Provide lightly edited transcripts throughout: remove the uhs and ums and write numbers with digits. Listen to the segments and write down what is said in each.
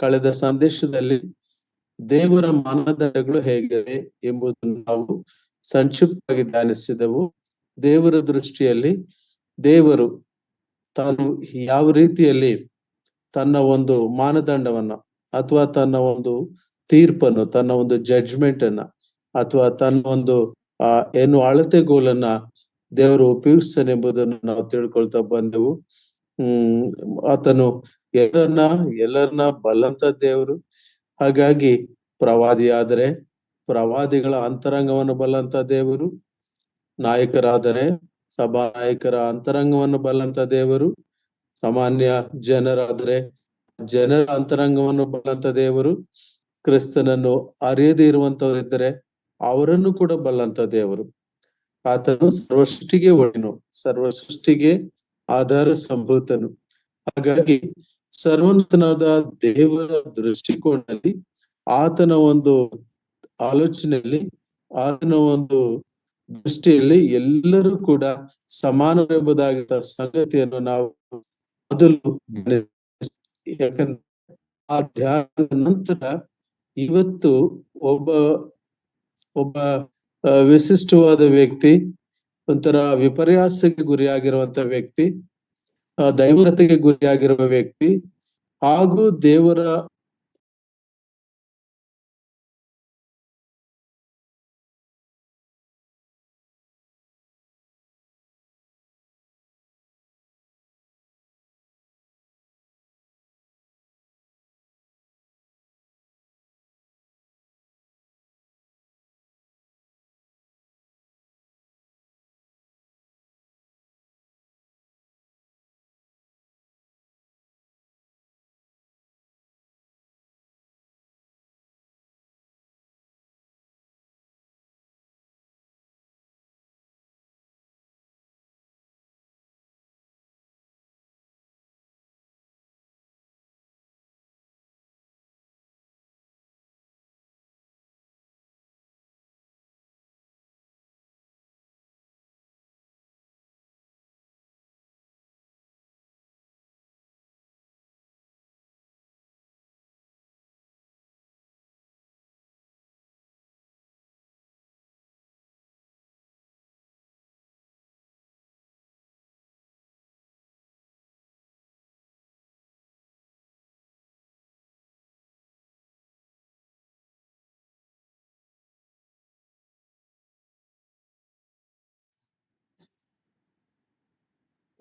ಕಳೆದ ಸಂದೇಶದಲ್ಲಿ ದೇವರ ಮಾನದಂಡಗಳು ಹೇಗಿವೆ ಎಂಬುದನ್ನು ನಾವು ಸಂಕ್ಷಿಪ್ತವಾಗಿ ಧ್ಯಾನಿಸಿದೆವು. ದೇವರ ದೃಷ್ಟಿಯಲ್ಲಿ ದೇವರು ತಾನು ಯಾವ ರೀತಿಯಲ್ಲಿ ತನ್ನ ಒಂದು ಮಾನದಂಡವನ್ನ ಅಥವಾ ತನ್ನ ಒಂದು ತೀರ್ಪನ್ನು, ತನ್ನ ಒಂದು ಜಡ್ಜ್ಮೆಂಟ್ ಅನ್ನ ಅಥವಾ ತನ್ನ ಒಂದು ಏನು ಅಳತೆಗೋಲನ್ನ ದೇವರು ಉಪಯೋಗಿಸ್ತಾನೆ ಎಂಬುದನ್ನು ನಾವು ತಿಳ್ಕೊಳ್ತಾ ಬಂದೆವು. ಆತನು ಎಲ್ಲರನ್ನ ಬಲ್ಲಂತ ದೇವರು. ಹಾಗಾಗಿ ಪ್ರವಾದಿ ಆದರೆ ಪ್ರವಾದಿಗಳ ಅಂತರಂಗವನ್ನು ಬಲ್ಲಂತ ದೇವರು, ನಾಯಕರಾದರೆ ಸಭಾ ನಾಯಕರ ಅಂತರಂಗವನ್ನು ಬಲ್ಲಂತ ದೇವರು, ಸಾಮಾನ್ಯ ಜನರಾದರೆ ಜನರ ಅಂತರಂಗವನ್ನು ಬಲ್ಲಂತ ದೇವರು, ಕ್ರಿಸ್ತನನ್ನು ಅರಿಯದೇ ಇರುವಂತವರಿದ್ದರೆ ಅವರನ್ನು ಕೂಡ ಬಲ್ಲಂತ ದೇವರು. ಆತನು ಸರ್ವಸೃಷ್ಟಿಗೆ ಒಡೆಯನು, ಸರ್ವ ಸೃಷ್ಟಿಗೆ ಆಧಾರ ಸಂಭೂತನು. ಹಾಗಾಗಿ ಸರ್ವೋನ್ನತನಾದ ದೇವರ ದೃಷ್ಟಿಕೋನದಲ್ಲಿ, ಆತನ ಒಂದು ಆಲೋಚನೆಯಲ್ಲಿ, ಆತನ ಒಂದು ದೃಷ್ಟಿಯಲ್ಲಿ ಎಲ್ಲರೂ ಕೂಡ ಸಮಾನರೆಂಬುದಾಗಿದ್ದ ಸಂಗತಿಯನ್ನು ನಾವು ಮೊದಲು, ಯಾಕಂದ್ರೆ ಆ ಧ್ಯಾನದ ನಂತರ ಇವತ್ತು ಒಬ್ಬ ವಿಶಿಷ್ಟವಾದ ವ್ಯಕ್ತಿ, ಒಂಥರ ವಿಪರ್ಯಾಸಕ್ಕೆ ಗುರಿಯಾಗಿರುವಂತ ವ್ಯಕ್ತಿ, ದೈವತೆಗೆ ಗುರಿಯಾಗಿರುವ ವ್ಯಕ್ತಿ ಹಾಗೂ ದೇವರ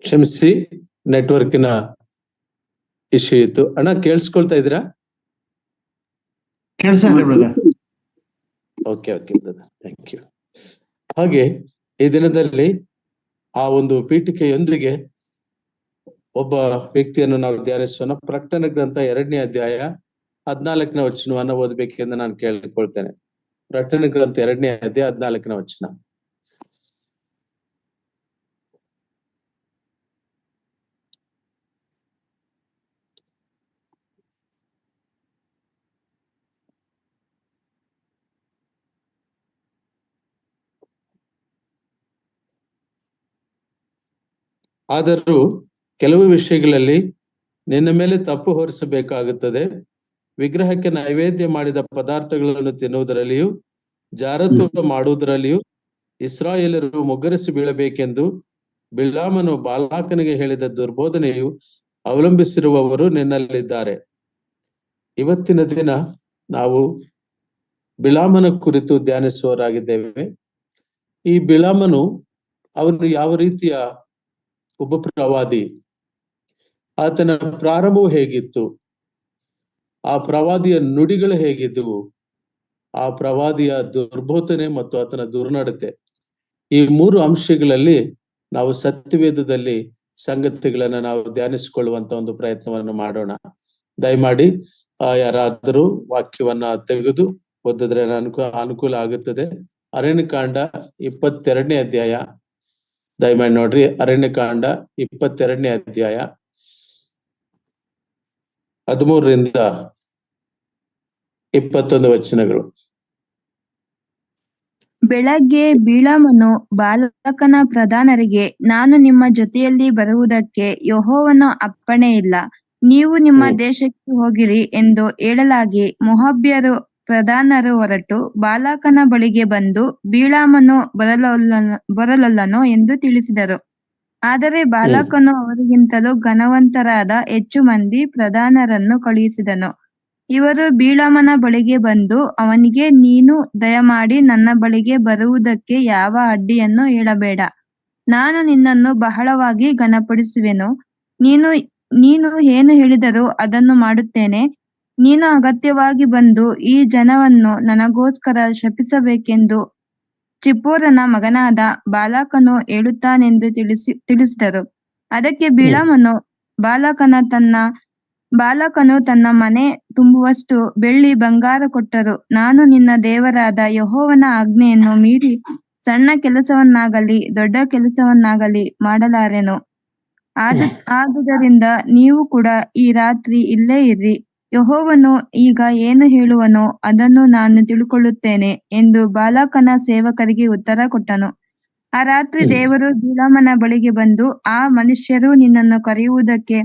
ಕ್ಷಮಿಸಿ, ನೆಟ್ವರ್ಕಿನ ಇಶ್ಯೂ ಇತ್ತು. ಅಣ್ಣ ಕೇಳಿಸ್ಕೊಳ್ತಾ ಇದ್ದೀರಾ? Okay brother, thank you. ಹಾಗೆ ಈ ದಿನದಲ್ಲಿ ಆ ಒಂದು ಪೀಠಿಕೆಯೊಂದಿಗೆ ಒಬ್ಬ ವ್ಯಕ್ತಿಯನ್ನು ನಾವು ಧ್ಯಾನಿಸೋಣ. ಪ್ರಕಟಣೆ ಗ್ರಂಥ 2ನೇ ಅಧ್ಯಾಯ 14ನೇ ವಚನವನ್ನ ಓದಬೇಕೆಂದು ನಾನು ಕೇಳಿಕೊಳ್ತೇನೆ. ಪ್ರಕಟಣೆ ಗ್ರಂಥ 2ನೇ ಅಧ್ಯಾಯ 14ನೇ ವಚನ. ಆದರೂ ಕೆಲವು ವಿಷಯಗಳಲ್ಲಿ ನಿನ್ನ ಮೇಲೆ ತಪ್ಪು ಹೊರಿಸಬೇಕಾಗುತ್ತದೆ. ವಿಗ್ರಹಕ್ಕೆ ನೈವೇದ್ಯ ಮಾಡಿದ ಪದಾರ್ಥಗಳನ್ನು ತಿನ್ನುವುದರಲ್ಲಿಯೂ ಜಾರತ್ವ ಮಾಡುವುದರಲ್ಲಿಯೂ ಇಸ್ರಾಯೇಲರು ಮುಗ್ಗರಿಸಿ ಬೀಳಬೇಕೆಂದು ಬಿಳಾಮನು ಬಾಲಾಕನಿಗೆ ಹೇಳಿದ ದುರ್ಬೋಧನೆಯು ಅವಲಂಬಿಸಿರುವವರು ನಿನ್ನಲ್ಲಿದ್ದಾರೆ. ಇವತ್ತಿನ ದಿನ ನಾವು ಬಿಳಾಮನ ಕುರಿತು ಧ್ಯಾನಿಸುವವರಾಗಿದ್ದೇವೆ. ಈ ಬಿಳಾಮನು ಅವನು ಯಾವ ರೀತಿಯ ಒಬ್ಬ ಪ್ರವಾದಿ, ಆತನ ಪ್ರಾರಂಭವು ಹೇಗಿತ್ತು, ಆ ಪ್ರವಾದಿಯ ನುಡಿಗಳು ಹೇಗಿದ್ದವು, ಆ ಪ್ರವಾದಿಯ ದುರ್ಬೋಧನೆ ಮತ್ತು ಆತನ ದುರ್ನಡತೆ, ಈ 3 ಅಂಶಗಳಲ್ಲಿ ನಾವು ಸತ್ಯವೇದದಲ್ಲಿ ಸಂಗತಿಗಳನ್ನ ನಾವು ಧ್ಯಾನಿಸಿಕೊಳ್ಳುವಂತ ಒಂದು ಪ್ರಯತ್ನವನ್ನು ಮಾಡೋಣ. ದಯಮಾಡಿ ಯಾರಾದರೂ ವಾಕ್ಯವನ್ನ ತೆಗೆದು ಓದಿದ್ರೆ ಅನುಕೂಲ ಆಗುತ್ತದೆ. ಅರಣ್ಯಕಾಂಡ 22ನೇ ಅಧ್ಯಾಯ ದಯಮಾಡಿ ನೋಡ್ರಿ. ಅರಣ್ಯಕಾಂಡ 22ನೇ ಅಧ್ಯಾಯ 13ರಿಂದ 21 ವಚನಗಳು. ಬೆಳಗ್ಗೆ ಬಿಳಾಮನು ಬಾಲಕನ ಪ್ರಧಾನರಿಗೆ, ನಾನು ನಿಮ್ಮ ಜೊತೆಯಲ್ಲಿ ಬರುವುದಕ್ಕೆ ಯೆಹೋವನ ಅಪ್ಪಣೆ ಇಲ್ಲ, ನೀವು ನಿಮ್ಮ ದೇಶಕ್ಕೆ ಹೋಗಿರಿ ಎಂದು ಹೇಳಲಾಗಿ ಮೊಹಾಬ್ಯರು ಪ್ರಧಾನರು ಹೊರಟು ಬಾಲಾಕನ ಬಳಿಗೆ ಬಂದು ಬಿಳಾಮನು ಬರಲೊಲ್ಲನು ಎಂದು ತಿಳಿಸಿದರು. ಆದರೆ ಬಾಲಾಕನು ಅವರಿಗಿಂತಲೂ ಘನವಂತರಾದ ಹೆಚ್ಚು ಮಂದಿ ಪ್ರಧಾನರನ್ನು ಕಳುಹಿಸಿದನು. ಇವರು ಬಿಳಾಮನ ಬಳಿಗೆ ಬಂದು ಅವನಿಗೆ, ನೀನು ದಯಮಾಡಿ ನನ್ನ ಬಳಿಗೆ ಬರುವುದಕ್ಕೆ ಯಾವ ಅಡ್ಡಿಯನ್ನು ಹೇಳಬೇಡ. ನಾನು ನಿನ್ನನ್ನು ಬಹಳವಾಗಿ ಘನಪಡಿಸುವೆನು. ನೀನು ಏನು ಹೇಳಿದರೂ ಅದನ್ನು ಮಾಡುತ್ತೇನೆ. ನೀನು ಅಗತ್ಯವಾಗಿ ಬಂದು ಈ ಜನವನ್ನು ನನಗೋಸ್ಕರ ಶಪಿಸಬೇಕೆಂದು ಚಿಪ್ಪೋರನ ಮಗನಾದ ಬಾಲಾಕನು ಹೇಳುತ್ತಾನೆಂದು ತಿಳಿಸಿದರು. ಅದಕ್ಕೆ ಬಿಳಾಮನು ಬಾಲಾಕನು ತನ್ನ ಮನೆ ತುಂಬುವಷ್ಟು ಬೆಳ್ಳಿ ಬಂಗಾರ ಕೊಟ್ಟರು ನಾನು ನಿನ್ನ ದೇವರಾದ ಯೆಹೋವನ ಆಜ್ಞೆಯನ್ನು ಮೀರಿ ಸಣ್ಣ ಕೆಲಸವನ್ನಾಗಲಿ ದೊಡ್ಡ ಕೆಲಸವನ್ನಾಗಲಿ ಮಾಡಲಾರೆನು. ಆದುದರಿಂದ ನೀವು ಕೂಡ ಈ ರಾತ್ರಿ ಇಲ್ಲೇ ಇರ್ರಿ. ಯೆಹೋವನು ಈಗ ಏನು ಹೇಳುವನೋ ಅದನ್ನು ನಾನು ತಿಳುಕೊಳ್ಳುತ್ತೇನೆ ಎಂದು ಬಾಲಾಕನ ಸೇವಕರಿಗೆ ಉತ್ತರ ಕೊಟ್ಟನು. ಆ ರಾತ್ರಿ ದೇವರು ಬಿಳಾಮನ ಬಳಿಗೆ ಬಂದು, ಆ ಮನುಷ್ಯರು ನಿನ್ನನ್ನು ಕರೆಯುವುದಕ್ಕೆ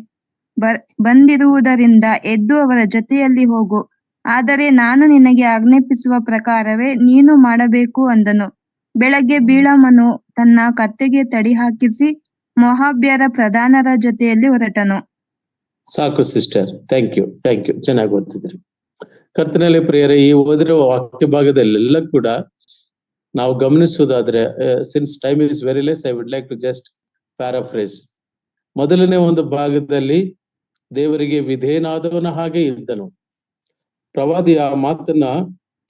ಬಂದಿರುವುದರಿಂದ ಎದ್ದು ಅವರ ಜೊತೆಯಲ್ಲಿ ಹೋಗು. ಆದರೆ ನಾನು ನಿನಗೆ ಆಜ್ಞಾಪಿಸುವ ಪ್ರಕಾರವೇ ನೀನು ಮಾಡಬೇಕು ಅಂದನು. ಬೆಳಗ್ಗೆ ಬಿಳಾಮನು ತನ್ನ ಕತ್ತೆಗೆ ತಡಿ ಹಾಕಿಸಿ ಮೊಹಾಬ್ಯರ ಪ್ರಧಾನರ ಜೊತೆಯಲ್ಲಿ ಹೊರಟನು. ಸಾಕು ಸಿಸ್ಟರ್, ಥ್ಯಾಂಕ್ ಯು ಚೆನ್ನಾಗಿ ಓದ್ತಿದ್ರಿ. ಕರ್ತನಲ್ಲಿ ಪ್ರಿಯರೇ, ಈ ಓದಿರುವ ವಾಕ್ಯ ಭಾಗದಲ್ಲೆಲ್ಲ ಕೂಡ ನಾವು ಗಮನಿಸುವುದಾದ್ರೆ, since time is very less, I would like to just paraphrase. ಮೊದಲನೇ ಒಂದು ಭಾಗದಲ್ಲಿ ದೇವರಿಗೆ ವಿಧೇಯನಾದವನ ಹಾಗೆ ಇದ್ದನು. ಪ್ರವಾದಿ ಆ ಮಾತನ್ನ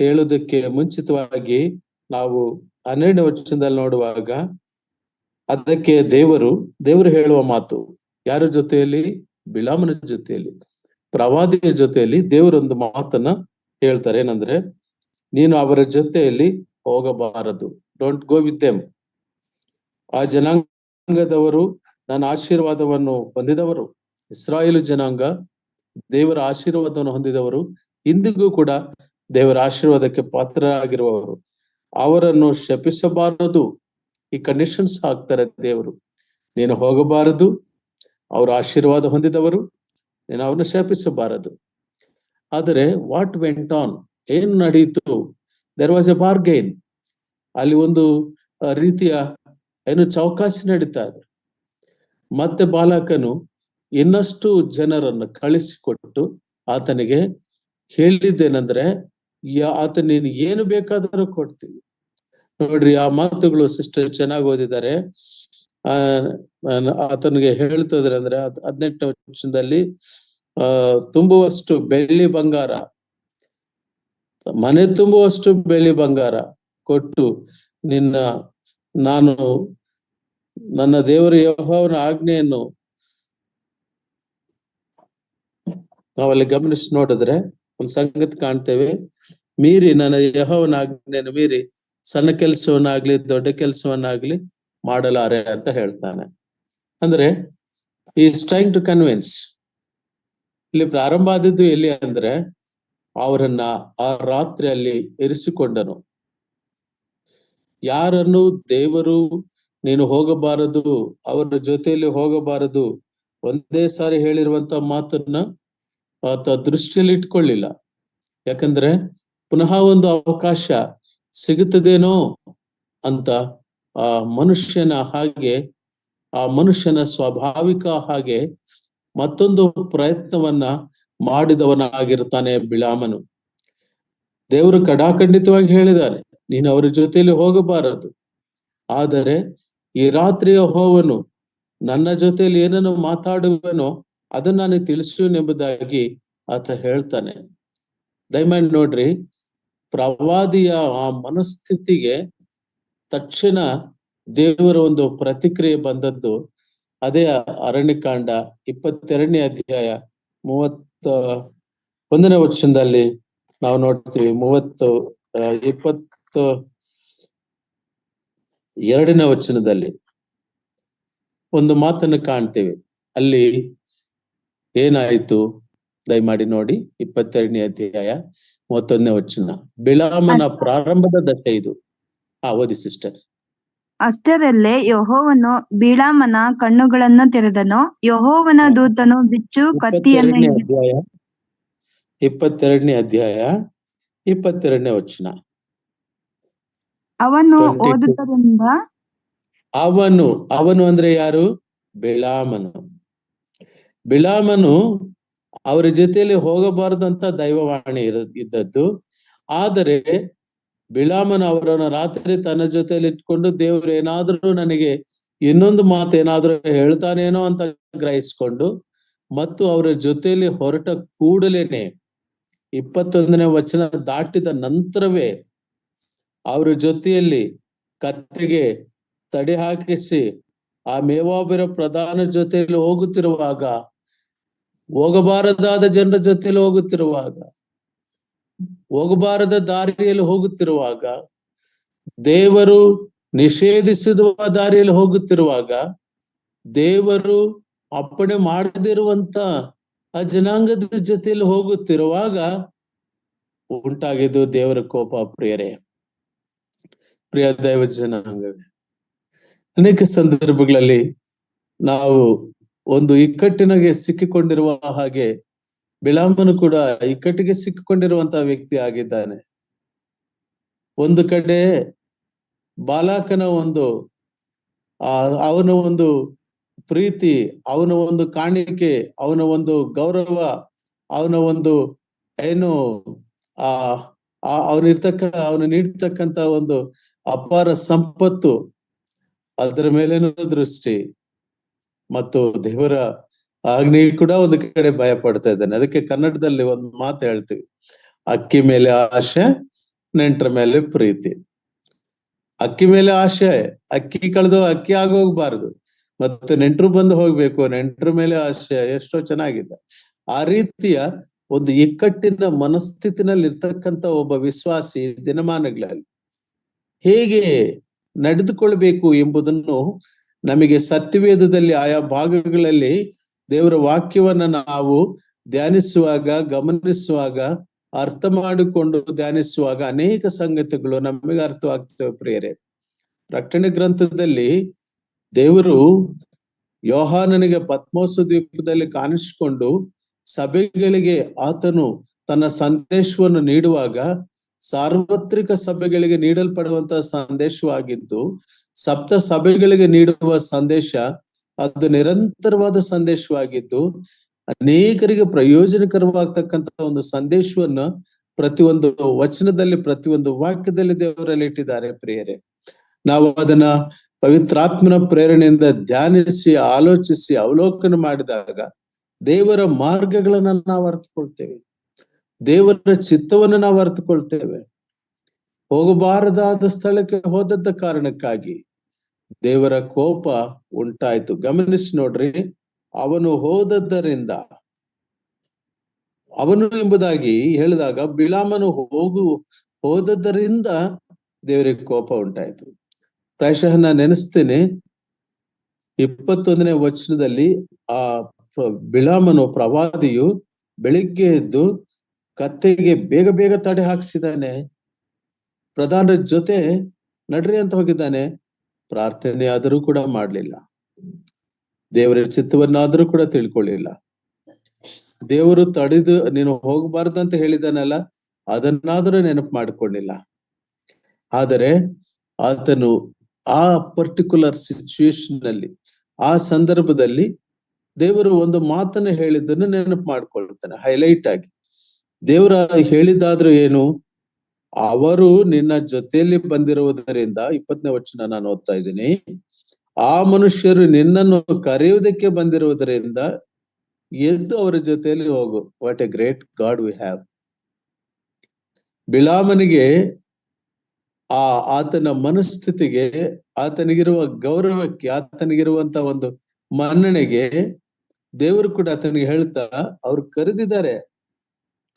ಹೇಳುವುದಕ್ಕೆ ಮುಂಚಿತವಾಗಿ ನಾವು 12ನೇ ವಚನದಲ್ಲಿ ನೋಡುವಾಗ ಅದಕ್ಕೆ ದೇವರು ಹೇಳುವ ಮಾತು ಯಾರ ಜೊತೆಯಲ್ಲಿ? ಬಿಳಾಮನ ಜೊತೆಯಲ್ಲಿ, ಪ್ರವಾದಿಯ ಜೊತೆಯಲ್ಲಿ ದೇವರೊಂದು ಮಾತನ್ನ ಹೇಳ್ತಾರೆ. ಏನಂದ್ರೆ, ನೀನು ಅವರ ಜೊತೆಯಲ್ಲಿ ಹೋಗಬಾರದು. Don't go with them. ಆ ಜನಾಂಗದವರು ನನ್ನ ಆಶೀರ್ವಾದವನ್ನು ಹೊಂದಿದವರು, ಇಸ್ರಾಯೇಲು ಜನಾಂಗ ದೇವರ ಆಶೀರ್ವಾದವನ್ನು ಹೊಂದಿದವರು, ಇಂದಿಗೂ ಕೂಡ ದೇವರ ಆಶೀರ್ವಾದಕ್ಕೆ ಪಾತ್ರರಾಗಿರುವವರು. ಅವರನ್ನು ಶಪಿಸಬಾರದು. ಈ ಕಂಡೀಷನ್ಸ್ ಹಾಕ್ತಾರೆ ದೇವರು. ನೀನು ಹೋಗಬಾರದು, ಅವರು ಆಶೀರ್ವಾದ ಹೊಂದಿದವರು, ನೀನು ಅವ್ರನ್ನ ಶಪಿಸಬಾರದು. ಆದರೆ ವಾಟ್ ವೆಂಟ್ ಆನ್, ಏನು ನಡೆಯಿತು? There was a bargain. ಅಲ್ಲಿ ಒಂದು ರೀತಿಯ ಚೌಕಾಸಿ ನಡೀತಾ ಇದೆ. ಮತ್ತೆ ಬಾಲಕನು ಇನ್ನಷ್ಟು ಜನರನ್ನು ಕಳಿಸಿಕೊಟ್ಟು ಆತನಿಗೆ ಹೇಳಿದ್ದೇನೆಂದ್ರೆ, ಆತ ನೀನು ಏನು ಬೇಕಾದರೂ ಕೊಡ್ತೀವಿ. ನೋಡ್ರಿ, ಆ ಮಾತುಗಳು ಸಿಸ್ಟರ್ ಚೆನ್ನಾಗಿ ಓದಿದ್ದಾರೆ. ಆತನಿಗೆ ಹೇಳ್ತದ್ರೆ ಅಂದ್ರೆ 18ನೇ ವಚನದಲ್ಲಿ ತುಂಬುವಷ್ಟು ಬೆಳ್ಳಿ ಬಂಗಾರ, ಮನೆ ತುಂಬುವಷ್ಟು ಬೆಳ್ಳಿ ಬಂಗಾರ ಕೊಟ್ಟು ನನ್ನ ದೇವರ ಯೆಹೋವನ ಆಜ್ಞೆಯನ್ನು ನಾವಲ್ಲಿ ಗಮನಿಸಿ ನೋಡಿದ್ರೆ ಒಂದು ಸಂಗತಿ ಕಾಣ್ತೇವೆ. ಮೀರಿ ನನ್ನ ಯೆಹೋವನ ಆಜ್ಞೆಯನ್ನು ಮೀರಿ ಸಣ್ಣ ಕೆಲಸವನ್ನಾಗ್ಲಿ ದೊಡ್ಡ ಕೆಲಸವನ್ನಾಗ್ಲಿ ಮಾಡಲಾರೆ ಅಂತ ಹೇಳ್ತಾನೆ. ಅಂದ್ರೆ ಈಸ್ ಟ್ರೈಂಗ್ ಟು ಕನ್ವಿನ್ಸ್. ಇಲ್ಲಿ ಪ್ರಾರಂಭ ಆದದ್ದು ಎಲ್ಲಿ ಅಂದ್ರೆ, ಅವರನ್ನ ಆ ರಾತ್ರಿಯಲ್ಲಿ ಇರಿಸಿಕೊಂಡನು. ಯಾರನ್ನು ದೇವರು ನೀನು ಹೋಗಬಾರದು, ಅವರ ಜೊತೆಯಲ್ಲಿ ಹೋಗಬಾರದು ಒಂದೇ ಸಾರಿ ಹೇಳಿರುವಂತ ಮಾತನ್ನ ಆತ ದೃಷ್ಟಿಯಲ್ಲಿ ಇಟ್ಕೊಳ್ಳಿಲ್ಲ. ಯಾಕಂದ್ರೆ ಪುನಃ ಒಂದು ಅವಕಾಶ ಸಿಗುತ್ತದೇನೋ ಅಂತ ಆ ಮನುಷ್ಯನ ಸ್ವಾಭಾವಿಕ ಹಾಗೆ ಮತ್ತೊಂದು ಪ್ರಯತ್ನವನ್ನ ಮಾಡಿದವನಾಗಿರ್ತಾನೆ ಬಿಳಾಮನು. ದೇವರು ಕಡಾಖಂಡಿತವಾಗಿ ಹೇಳಿದ್ದಾನೆ, ನೀನು ಅವರ ಜೊತೆಯಲ್ಲಿ ಹೋಗಬಾರದು. ಆದರೆ ಈ ರಾತ್ರಿ ಯೆಹೋವನು ನನ್ನ ಜೊತೆಯಲ್ಲಿ ಏನನ್ನು ಮಾತಾಡುವನೋ ಅದನ್ನ ನಾನು ತಿಳಿಸುವೆನೆಂಬುದಾಗಿ ಆತ ಹೇಳ್ತಾನೆ. ದಯಮಾಡಿ ನೋಡ್ರಿ, ಪ್ರವಾದಿಯ ಆ ಮನಸ್ಥಿತಿಗೆ ತಕ್ಷಣ ದೇವರ ಒಂದು ಪ್ರತಿಕ್ರಿಯೆ ಬಂದದ್ದು ಅದೇ ಅರಣ್ಯಕಾಂಡ 22ನೇ ಅಧ್ಯಾಯ 31ನೇ ವಚನದಲ್ಲಿ ನಾವು ನೋಡ್ತೀವಿ. 22ನೇ ವಚನದಲ್ಲಿ ಒಂದು ಮಾತನ್ನು ಕಾಣ್ತೇವೆ. ಅಲ್ಲಿ ಏನಾಯ್ತು? ದಯಮಾಡಿ ನೋಡಿ, 22ನೇ ಅಧ್ಯಾಯ 31ನೇ ವಚನ, ಬಿಳಾಮನ ಪ್ರಾರಂಭದ ದಶೆ ಇದು. ಓದಿ ಸಿಸ್ಟರ್. ಅಷ್ಟರಲ್ಲೇ ಯೆಹೋವನು ಬಿಳಾಮನ ಕಣ್ಣುಗಳನ್ನು ತೆರೆದನು. ಯೆಹೋವನ ದೂತನು ಬಿಚ್ಚು ಕತ್ತಿಯನ್ನು 22ನೇ ಅಧ್ಯಾಯ 22ನೇ ವಚನ. ಅವನು ಓದುವುದರಿಂದ ಅವನು ಅಂದ್ರೆ ಯಾರು? ಬಿಳಾಮನು ಅವರ ಜೊತೆಯಲ್ಲಿ ಹೋಗಬಾರದಂತ ದೈವವಾಣಿ ಇದ್ದದ್ದು. ಆದರೆ ಬಿಳಾಮನು ಅವರನ್ನು ರಾತ್ರಿ ತನ್ನ ಜೊತೆಯಲ್ಲಿ ಇಟ್ಕೊಂಡು ದೇವರು ಏನಾದ್ರೂ ನನಗೆ ಇನ್ನೊಂದು ಮಾತು ಏನಾದ್ರೂ ಹೇಳ್ತಾನೇನೋ ಅಂತ ಗ್ರಹಿಸ್ಕೊಂಡು ಮತ್ತು ಅವರ ಜೊತೆಯಲ್ಲಿ ಹೊರಟ ಕೂಡಲೇನೆ 21ನೇ ವಚನ ದಾಟಿದ ನಂತರವೇ ಅವರ ಜೊತೆಯಲ್ಲಿ ಕತ್ತೆಗೆ ತಡೆ ಹಾಕಿಸಿ ಆ ಮೇವಾಬಿರ ಪ್ರಧಾನ ಜೊತೆಯಲ್ಲಿ ಹೋಗಬಾರದಾದ ಜನರ ಜೊತೆಯಲ್ಲಿ ಹೋಗಬಾರದ ದಾರಿಯಲ್ಲಿ ಹೋಗುತ್ತಿರುವಾಗ, ದೇವರು ನಿಷೇಧಿಸಿದ ದಾರಿಯಲ್ಲಿ ಹೋಗುತ್ತಿರುವಾಗ, ದೇವರು ಅಪ್ಪಣೆ ಮಾಡದಿರುವಂತ ಆ ಜನಾಂಗದ ಜೊತೆಯಲ್ಲಿ ಹೋಗುತ್ತಿರುವಾಗ ಉಂಟಾಗಿದ್ದು ದೇವರ ಕೋಪ. ಪ್ರಿಯ ದೈವ ಜನಾಂಗವೇ, ಅನೇಕ ಸಂದರ್ಭಗಳಲ್ಲಿ ನಾವು ಒಂದು ಇಕ್ಕಟ್ಟಿನಗೆ ಸಿಕ್ಕಿಕೊಂಡಿರುವ ಹಾಗೆ ಬಿಳಾಮನು ಕೂಡ ಇಕ್ಕಟ್ಟಿಗೆ ಸಿಕ್ಕಿಕೊಂಡಿರುವಂತಹ ವ್ಯಕ್ತಿ ಆಗಿದ್ದಾನೆ. ಒಂದು ಕಡೆ ಬಾಲಾಕನ ಅವನ ಒಂದು ಪ್ರೀತಿ, ಅವನ ಒಂದು ಕಾಣಿಕೆ, ಅವನ ಒಂದು ಗೌರವ, ಅವನ ಒಂದು ಏನು ಅವನು ನೀಡ್ತಕ್ಕಂತ ಒಂದು ಅಪಾರ ಸಂಪತ್ತು, ಅದರ ಮೇಲೇನೂ ದೃಷ್ಟಿ ಮತ್ತು ದೇವರ ಆಜ್ಞೆ ಕೂಡ ಒಂದು ಕಡೆ ಭಯ ಪಡ್ತಾ ಇದ್ದಾನೆ. ಅದಕ್ಕೆ ಕನ್ನಡದಲ್ಲಿ ಒಂದು ಮಾತು ಹೇಳ್ತೀವಿ, ಅಕ್ಕಿ ಮೇಲೆ ಆಶೆ, ನೆಂಟರ ಮೇಲೆ ಪ್ರೀತಿ. ಅಕ್ಕಿ ಮೇಲೆ ಆಶೆ, ಅಕ್ಕಿ ಕಳೆದು ಅಕ್ಕಿ ಆಗೋಗ್ಬಾರ್ದು, ಮತ್ತೆ ನೆಂಟರು ಬಂದು ಹೋಗ್ಬೇಕು, ನೆಂಟರ ಮೇಲೆ ಆಶೆ. ಎಷ್ಟೋ ಚೆನ್ನಾಗಿದೆ. ಆ ರೀತಿಯ ಒಂದು ಇಕ್ಕಟ್ಟಿನ ಮನಸ್ಥಿತಿನಲ್ಲಿ ಇರ್ತಕ್ಕಂಥ ಒಬ್ಬ ವಿಶ್ವಾಸಿ ದಿನಮಾನಗಳಲ್ಲಿ ಹೇಗೆ ನಡೆದುಕೊಳ್ಬೇಕು ಎಂಬುದನ್ನು ನಮಗೆ ಸತ್ಯವೇದದಲ್ಲಿ ಆಯಾ ಭಾಗಗಳಲ್ಲಿ ದೇವರ ವಾಕ್ಯವನ್ನ ನಾವು ಧ್ಯಾನಿಸುವಾಗ, ಗಮನಿಸುವಾಗ, ಅರ್ಥ ಮಾಡಿಕೊಂಡು ಧ್ಯಾನಿಸುವಾಗ ಅನೇಕ ಸಂಗತಿಗಳು ನಮಗೆ ಅರ್ಥವಾಗ್ತವೆ. ಪ್ರಿಯರೇ, ಪ್ರಕಟಣೆ ಗ್ರಂಥದಲ್ಲಿ ದೇವರು ಯೋಹಾನನಿಗೆ ಪತ್ಮೋಸ ದ್ವೀಪದಲ್ಲಿ ಕಾಣಿಸಿಕೊಂಡು ಸಭೆಗಳಿಗೆ ಆತನು ತನ್ನ ಸಂದೇಶವನ್ನು ನೀಡುವಾಗ ಸಾರ್ವತ್ರಿಕ ಸಭೆಗಳಿಗೆ ನೀಡಲ್ಪಡುವಂತಹ ಸಂದೇಶವಾಗಿದ್ದು, ಸಪ್ತ ಸಭೆಗಳಿಗೆ ನೀಡುವ ಸಂದೇಶ ಅದು ನಿರಂತರವಾದ ಸಂದೇಶವಾಗಿದ್ದು, ಅನೇಕರಿಗೆ ಪ್ರಯೋಜನಕರವಾಗ್ತಕ್ಕಂತ ಒಂದು ಸಂದೇಶವನ್ನ ಪ್ರತಿಯೊಂದು ವಚನದಲ್ಲಿ, ಪ್ರತಿಯೊಂದು ವಾಕ್ಯದಲ್ಲಿ ದೇವರಲ್ಲಿ ಇಟ್ಟಿದ್ದಾರೆ. ಪ್ರಿಯರೇ, ನಾವು ಅದನ್ನ ಪವಿತ್ರಾತ್ಮನ ಪ್ರೇರಣೆಯಿಂದ ಧ್ಯಾನಿಸಿ, ಆಲೋಚಿಸಿ, ಅವಲೋಕನ ಮಾಡಿದಾಗ ದೇವರ ಮಾರ್ಗಗಳನ್ನ ನಾವು ಅರ್ಥಕೊಳ್ತೇವೆ, ದೇವರ ಚಿತ್ತವನ್ನು ನಾವು ಅರ್ಥಕೊಳ್ತೇವೆ. ಹೋಗಬಾರದಾದ ಸ್ಥಳಕ್ಕೆ ಹೋದದ್ದ ಕಾರಣಕ್ಕಾಗಿ ದೇವರ ಕೋಪ ಉಂಟಾಯ್ತು. ಗಮನಿಸಿ ನೋಡ್ರಿ, ಅವನು ಹೋದದ್ದರಿಂದ, ಅವನು ಎಂಬುದಾಗಿ ಹೇಳಿದಾಗ ಬಿಳಾಮನು ಹೋದದ್ದರಿಂದ ದೇವರಿಗೆ ಕೋಪ ಉಂಟಾಯ್ತು. ಪ್ರಾಯಶಃ ನಾನು ನೆನೆಸ್ತೇನೆ, 21ನೇ ವಚನದಲ್ಲಿ ಆ ಬಿಳಾಮನು ಪ್ರವಾದಿಯು ಬೆಳಿಗ್ಗೆ ಎದ್ದು ಕತ್ತೆಗೆ ಬೇಗ ಬೇಗ ತಡೆ ಹಾಕಿಸಿದಾನೆ, ಪ್ರಧಾನರ ಜೊತೆ ನಡ್ರಿ ಅಂತ ಹೋಗಿದ್ದಾನೆ. ಪ್ರಾರ್ಥನೆ ಆದರೂ ಕೂಡ ಮಾಡ್ಲಿಲ್ಲ, ದೇವರ ಚಿತ್ತವನ್ನಾದರೂ ಕೂಡ ತಿಳ್ಕೊಳ್ಳಿಲ್ಲ. ದೇವರು ತಡೆದು ನೀನು ಹೋಗಬಾರ್ದಂತ ಹೇಳಿದಾನಲ್ಲ, ಅದನ್ನಾದ್ರೂ ನೆನಪು ಮಾಡಿಕೊಂಡಿಲ್ಲ. ಆದರೆ ಆತನು ಆ ಪರ್ಟಿಕ್ಯುಲರ್ ಸಿಚುವೇಶನ್ ನಲ್ಲಿ, ಆ ಸಂದರ್ಭದಲ್ಲಿ ದೇವರು ಒಂದು ಮಾತನ್ನ ಹೇಳಿದ್ದನ್ನು ನೆನಪು ಮಾಡ್ಕೊಳ್ತಾನೆ. ಹೈಲೈಟ್ ಆಗಿ ದೇವರ ಹೇಳಿದ್ದಾದ್ರೂ ಏನು, ಅವರು ನಿನ್ನ ಜೊತೆಯಲ್ಲಿ ಬಂದಿರುವುದರಿಂದ, 20ನೇ ವಚನ ನಾನು ಓದ್ತಾ ಇದ್ದೀನಿ, ಆ ಮನುಷ್ಯರು ನಿನ್ನನ್ನು ಕರೆಯುವುದಕ್ಕೆ ಬಂದಿರುವುದರಿಂದ ಎದ್ದು ಅವರ ಜೊತೆಯಲ್ಲಿ ಹೋಗು. What a great God we have. ಬಿಳಾಮನಿಗೆ ಆತನ ಮನಸ್ಥಿತಿಗೆ, ಆತನಿಗಿರುವ ಗೌರವಕ್ಕೆ, ಆತನಿಗಿರುವಂತ ಒಂದು ಮನ್ನಣೆಗೆ ದೇವರು ಕೂಡ ಆತನಿಗೆ ಹೇಳ್ತಾ, ಅವ್ರು ಕರೆದಿದ್ದಾರೆ,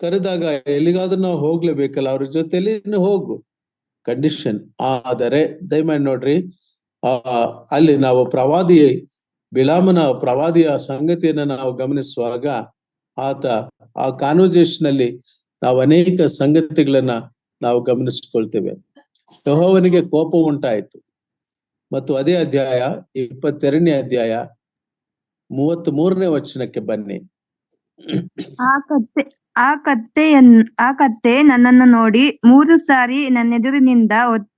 ಕರೆದಾಗ ಎಲ್ಲಿಗಾದ್ರೂ ನಾವು ಹೋಗ್ಲೇಬೇಕಲ್ಲ, ಅವ್ರ ಜೊತೆಲಿ ಹೋಗು, ಕಂಡೀಷನ್. ಆದರೆ ದಯಮಾಡಿ ನೋಡ್ರಿ, ಅಲ್ಲಿ ನಾವು ಬಿಳಾಮನ ಪ್ರವಾದಿಯ ಸಂಗತಿಯನ್ನ ನಾವು ಗಮನಿಸುವಾಗ ಆತ ಆ ಕಾನ್ವರ್ಸೇಷನ್ ಅಲ್ಲಿ ನಾವು ಅನೇಕ ಸಂಗತಿಗಳನ್ನ ನಾವು ಗಮನಿಸ್ಕೊಳ್ತೇವೆ. ಯೆಹೋವನಿಗೆ ಕೋಪ ಉಂಟಾಯ್ತು. ಮತ್ತು ಅದೇ ಅಧ್ಯಾಯ 22ನೇ ಅಧ್ಯಾಯ 33ನೇ ವಚನಕ್ಕೆ ಬನ್ನಿ. ಆ ಕತ್ತೆ ನನ್ನನ್ನು ನೋಡಿ 3 ಸಾರಿ ನನ್ನೆದುರಿನಿಂದ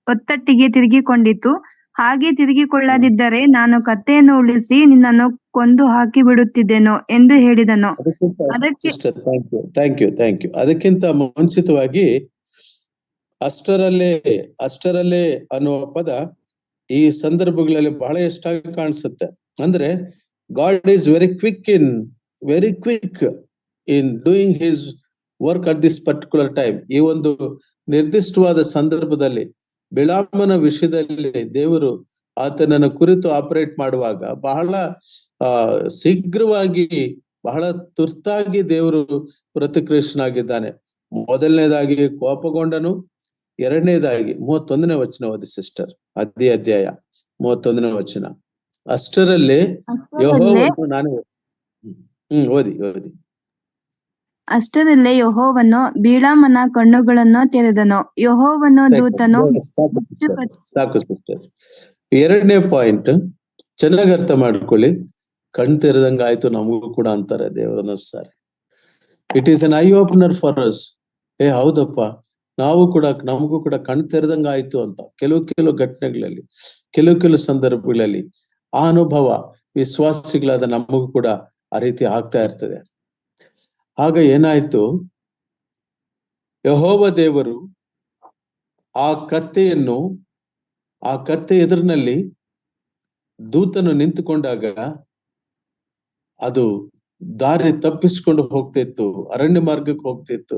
ಒತ್ತಟ್ಟಿಗೆ ತಿರುಗಿಕೊಂಡಿತು. ಹಾಗೆ ತಿರುಗಿಕೊಳ್ಳದಿದ್ದರೆ ನಾನು ಕತ್ತೆಯನ್ನು ಉಳಿಸಿ ನಿನ್ನನ್ನು ಕೊಂದು ಹಾಕಿ ಬಿಡುತ್ತಿದ್ದೆನೋ ಎಂದು ಹೇಳಿದನು. ಅದಕ್ಕೆ ಥ್ಯಾಂಕ್ ಯು. ಅದಕ್ಕಿಂತ ಮುಂಚಿತವಾಗಿ ಅಷ್ಟರಲ್ಲೇ ಅನ್ನುವ ಪದ ಈ ಸಂದರ್ಭಗಳಲ್ಲಿ ಬಹಳ ಎಷ್ಟಾಗಿ ಕಾಣಿಸುತ್ತೆ. ಅಂದ್ರೆ god is very quick in doing his work at this particular time. ಈ ಒಂದು ನಿರ್ದಿಷ್ಟವಾದ ಸಂದರ್ಭದಲ್ಲಿ ಬಿಳಾಮನ ವಿಷಯದಲ್ಲಿ ದೇವರು ಆತನನ್ನು ಕುರಿತು ಆಪರೇಟ್ ಮಾಡುವಾಗ ಬಹಳ ಶೀಘ್ರವಾಗಿ, ಬಹಳ ತುರ್ತಾಗಿ ದೇವರು ಪ್ರತಿಕ್ರಿಯನಾಗಿದ್ದಾನೆ. ಮೊದಲನೇದಾಗಿ ಕೋಪಗೊಂಡನು, ಎರಡನೇದಾಗಿ 31ನೇ ವಚನ ಓದಿ ಸಿಸ್ಟರ್, ಅದೇ ಅಧ್ಯಾಯ 31ನೇ ವಚನ. ಅಷ್ಟರಲ್ಲಿ ಯೆಹೋವನು ನಾನು ಓದಿ. ಅಷ್ಟರಲ್ಲೇ ಯೆಹೋವನು ಬಿಳಾಮನ ಕಣ್ಣುಗಳನ್ನು ತೆರೆದನು. ಯೆಹೋವನು ದೂತನು ಸಾಕು ಸಿಸ್ಟರ್. 2ನೇ ಪಾಯಿಂಟ್ ಚೆನ್ನಾಗಿ ಅರ್ಥ ಮಾಡ್ಕೊಳ್ಳಿ. ಕಣ್ ತೆರೆದಂಗ ಆಯ್ತು ನಮಗೂ ಕೂಡ ಅಂತಾರೆ ದೇವರನ್ನು ಸಾರಿ. It is an eye opener for us. ಹೌದಪ್ಪ, ನಮಗೂ ಕೂಡ ಕಣ್ ತೆರೆದಂಗ ಆಯ್ತು ಅಂತ ಕೆಲವು ಘಟನೆಗಳಲ್ಲಿ, ಕೆಲವು ಸಂದರ್ಭಗಳಲ್ಲಿ ಆ ಅನುಭವ ವಿಶ್ವಾಸಿಗಳಾದ ನಮಗೂ ಕೂಡ ಆ ರೀತಿ ಆಗ್ತಾ ಇರ್ತದೆ. ಆಗ ಏನಾಯ್ತು, ಯೆಹೋವ ದೇವರು ಆ ಕತ್ತೆ ಎದುರಿನಲ್ಲಿ ದೂತನು ನಿಂತುಕೊಂಡಾಗ ಅದು ದಾರಿ ತಪ್ಪಿಸ್ಕೊಂಡು ಹೋಗ್ತಿತ್ತು, ಅರಣ್ಯ ಮಾರ್ಗಕ್ಕೆ ಹೋಗ್ತಿತ್ತು.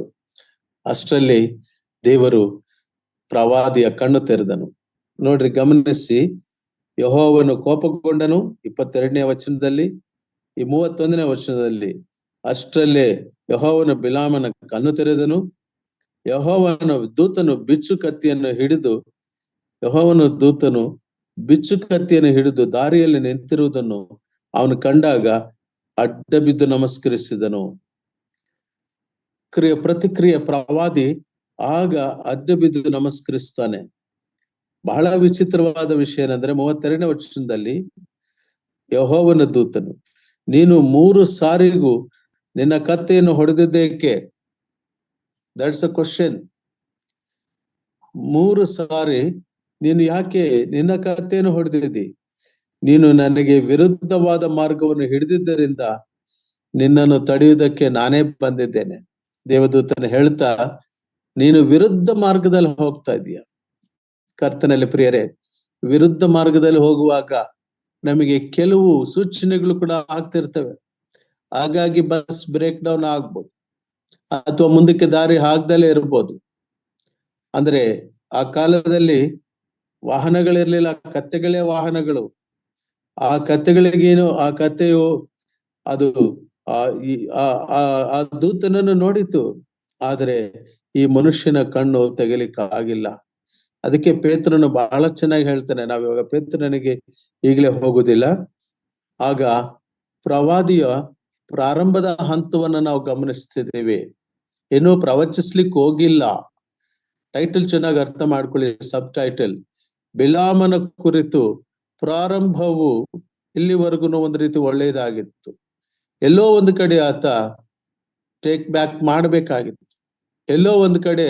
ಅಷ್ಟರಲ್ಲಿ ದೇವರು ಪ್ರವಾದಿಯ ಕಣ್ಣು ತೆರೆದನು. ನೋಡ್ರಿ, ಗಮನಿಸಿ. ಯೆಹೋವನು ಕೋಪಗೊಂಡನು 22ನೇ ವಚನದಲ್ಲಿ, ಈ 31ನೇ ವಚನದಲ್ಲಿ ಅಷ್ಟರಲ್ಲೇ ಯೆಹೋವನು ಬಿಳಾಮನ ಕಣ್ಣು ತೆರೆದನು. ಯೆಹೋವನ ದೂತನು ಬಿಚ್ಚು ಕತ್ತಿಯನ್ನು ಹಿಡಿದು ದಾರಿಯಲ್ಲಿ ನಿಂತಿರುವುದನ್ನು ಅವನು ಕಂಡಾಗ ಅಡ್ಡ ಬಿದ್ದು ನಮಸ್ಕರಿಸಿದನು. ಪ್ರತಿಕ್ರಿಯೆ ಪ್ರವಾದಿ ಆಗ ಅಡ್ಡ ಬಿದ್ದು ನಮಸ್ಕರಿಸ್ತಾನೆ. ಬಹಳ ವಿಚಿತ್ರವಾದ ವಿಷಯ ಏನಂದ್ರೆ 32ನೇ ವಚನದಲ್ಲಿ ಯೆಹೋವನ ದೂತನು, ನೀನು 3 ಸಾರಿಗೂ ನಿನ್ನ ಕತ್ತೆಯನ್ನು ಹೊಡೆದಿದ್ದೇಕೆ? That's a question. 3 ಸಾರಿ ನೀನು ಯಾಕೆ ನಿನ್ನ ಕತ್ತೆಯನ್ನು ಹೊಡೆದಿದ್ದಿ? ನೀನು ನನಗೆ ವಿರುದ್ಧವಾದ ಮಾರ್ಗವನ್ನು ಹಿಡಿದಿದ್ದರಿಂದ ನಿನ್ನನ್ನು ತಡೆಯುವುದಕ್ಕೆ ನಾನೇ ಬಂದಿದ್ದೇನೆ. ದೇವದೂತನ ಹೇಳ್ತಾ, ನೀನು ವಿರುದ್ಧ ಮಾರ್ಗದಲ್ಲಿ ಹೋಗ್ತಾ ಇದೀಯ. ಕರ್ತನಲ್ಲಿ ಪ್ರಿಯರೇ, ವಿರುದ್ಧ ಮಾರ್ಗದಲ್ಲಿ ಹೋಗುವಾಗ ನಮಗೆ ಕೆಲವು ಸೂಚನೆಗಳು ಕೂಡ ಆಗ್ತಿರ್ತವೆ. ಹಾಗಾಗಿ ಬಸ್ ಬ್ರೇಕ್ ಡೌನ್ ಆಗ್ಬೋದು, ಅಥವಾ ಮುಂದಕ್ಕೆ ದಾರಿ ಹಾಕ್ದಲೇ ಇರ್ಬೋದು. ಅಂದ್ರೆ ಆ ಕಾಲದಲ್ಲಿ ವಾಹನಗಳಿರ್ಲಿಲ್ಲ, ಕತ್ತೆಗಳೇ ವಾಹನಗಳು. ಆ ಕತ್ತೆಗಳಿಗೇನು, ಆ ಕತ್ತೆಯು ಅದು ಆ ದೂತನನ್ನು ನೋಡಿತು, ಆದರೆ ಈ ಮನುಷ್ಯನ ಕಣ್ಣು ತೆಗಲಿಕ್ಕಾಗಿಲ್ಲ. ಅದಕ್ಕೆ ಪೇತ್ರನು ಬಹಳ ಚೆನ್ನಾಗಿ ಹೇಳ್ತಾನೆ. ನಾವಿವಾಗ ಪೇತ್ರನಿಗೆ ಈಗಲೇ ಹೋಗುದಿಲ್ಲ. ಆಗ ಪ್ರವಾದಿಯ ಪ್ರಾರಂಭದ ಹಂತವನ್ನ ನಾವು ಗಮನಿಸ್ತಿದ್ದೇವೆ. ಏನೋ ಪ್ರವಚಿಸ್ಲಿಕ್ಕೆ ಹೋಗಿಲ್ಲ. ಟೈಟಲ್ ಚೆನ್ನಾಗಿ ಅರ್ಥ ಮಾಡ್ಕೊಳ್ಳಿ, ಸಬ್ ಟೈಟಲ್. ಬಿಳಾಮನ ಕುರಿತು ಪ್ರಾರಂಭವು ಇಲ್ಲಿವರೆಗೂ ಒಂದು ರೀತಿ ಒಳ್ಳೆಯದಾಗಿತ್ತು. ಎಲ್ಲೋ ಒಂದು ಕಡೆ ಆತ ಟೇಕ್ ಬ್ಯಾಕ್ ಮಾಡಬೇಕಾಗಿತ್ತು, ಎಲ್ಲೋ ಒಂದು ಕಡೆ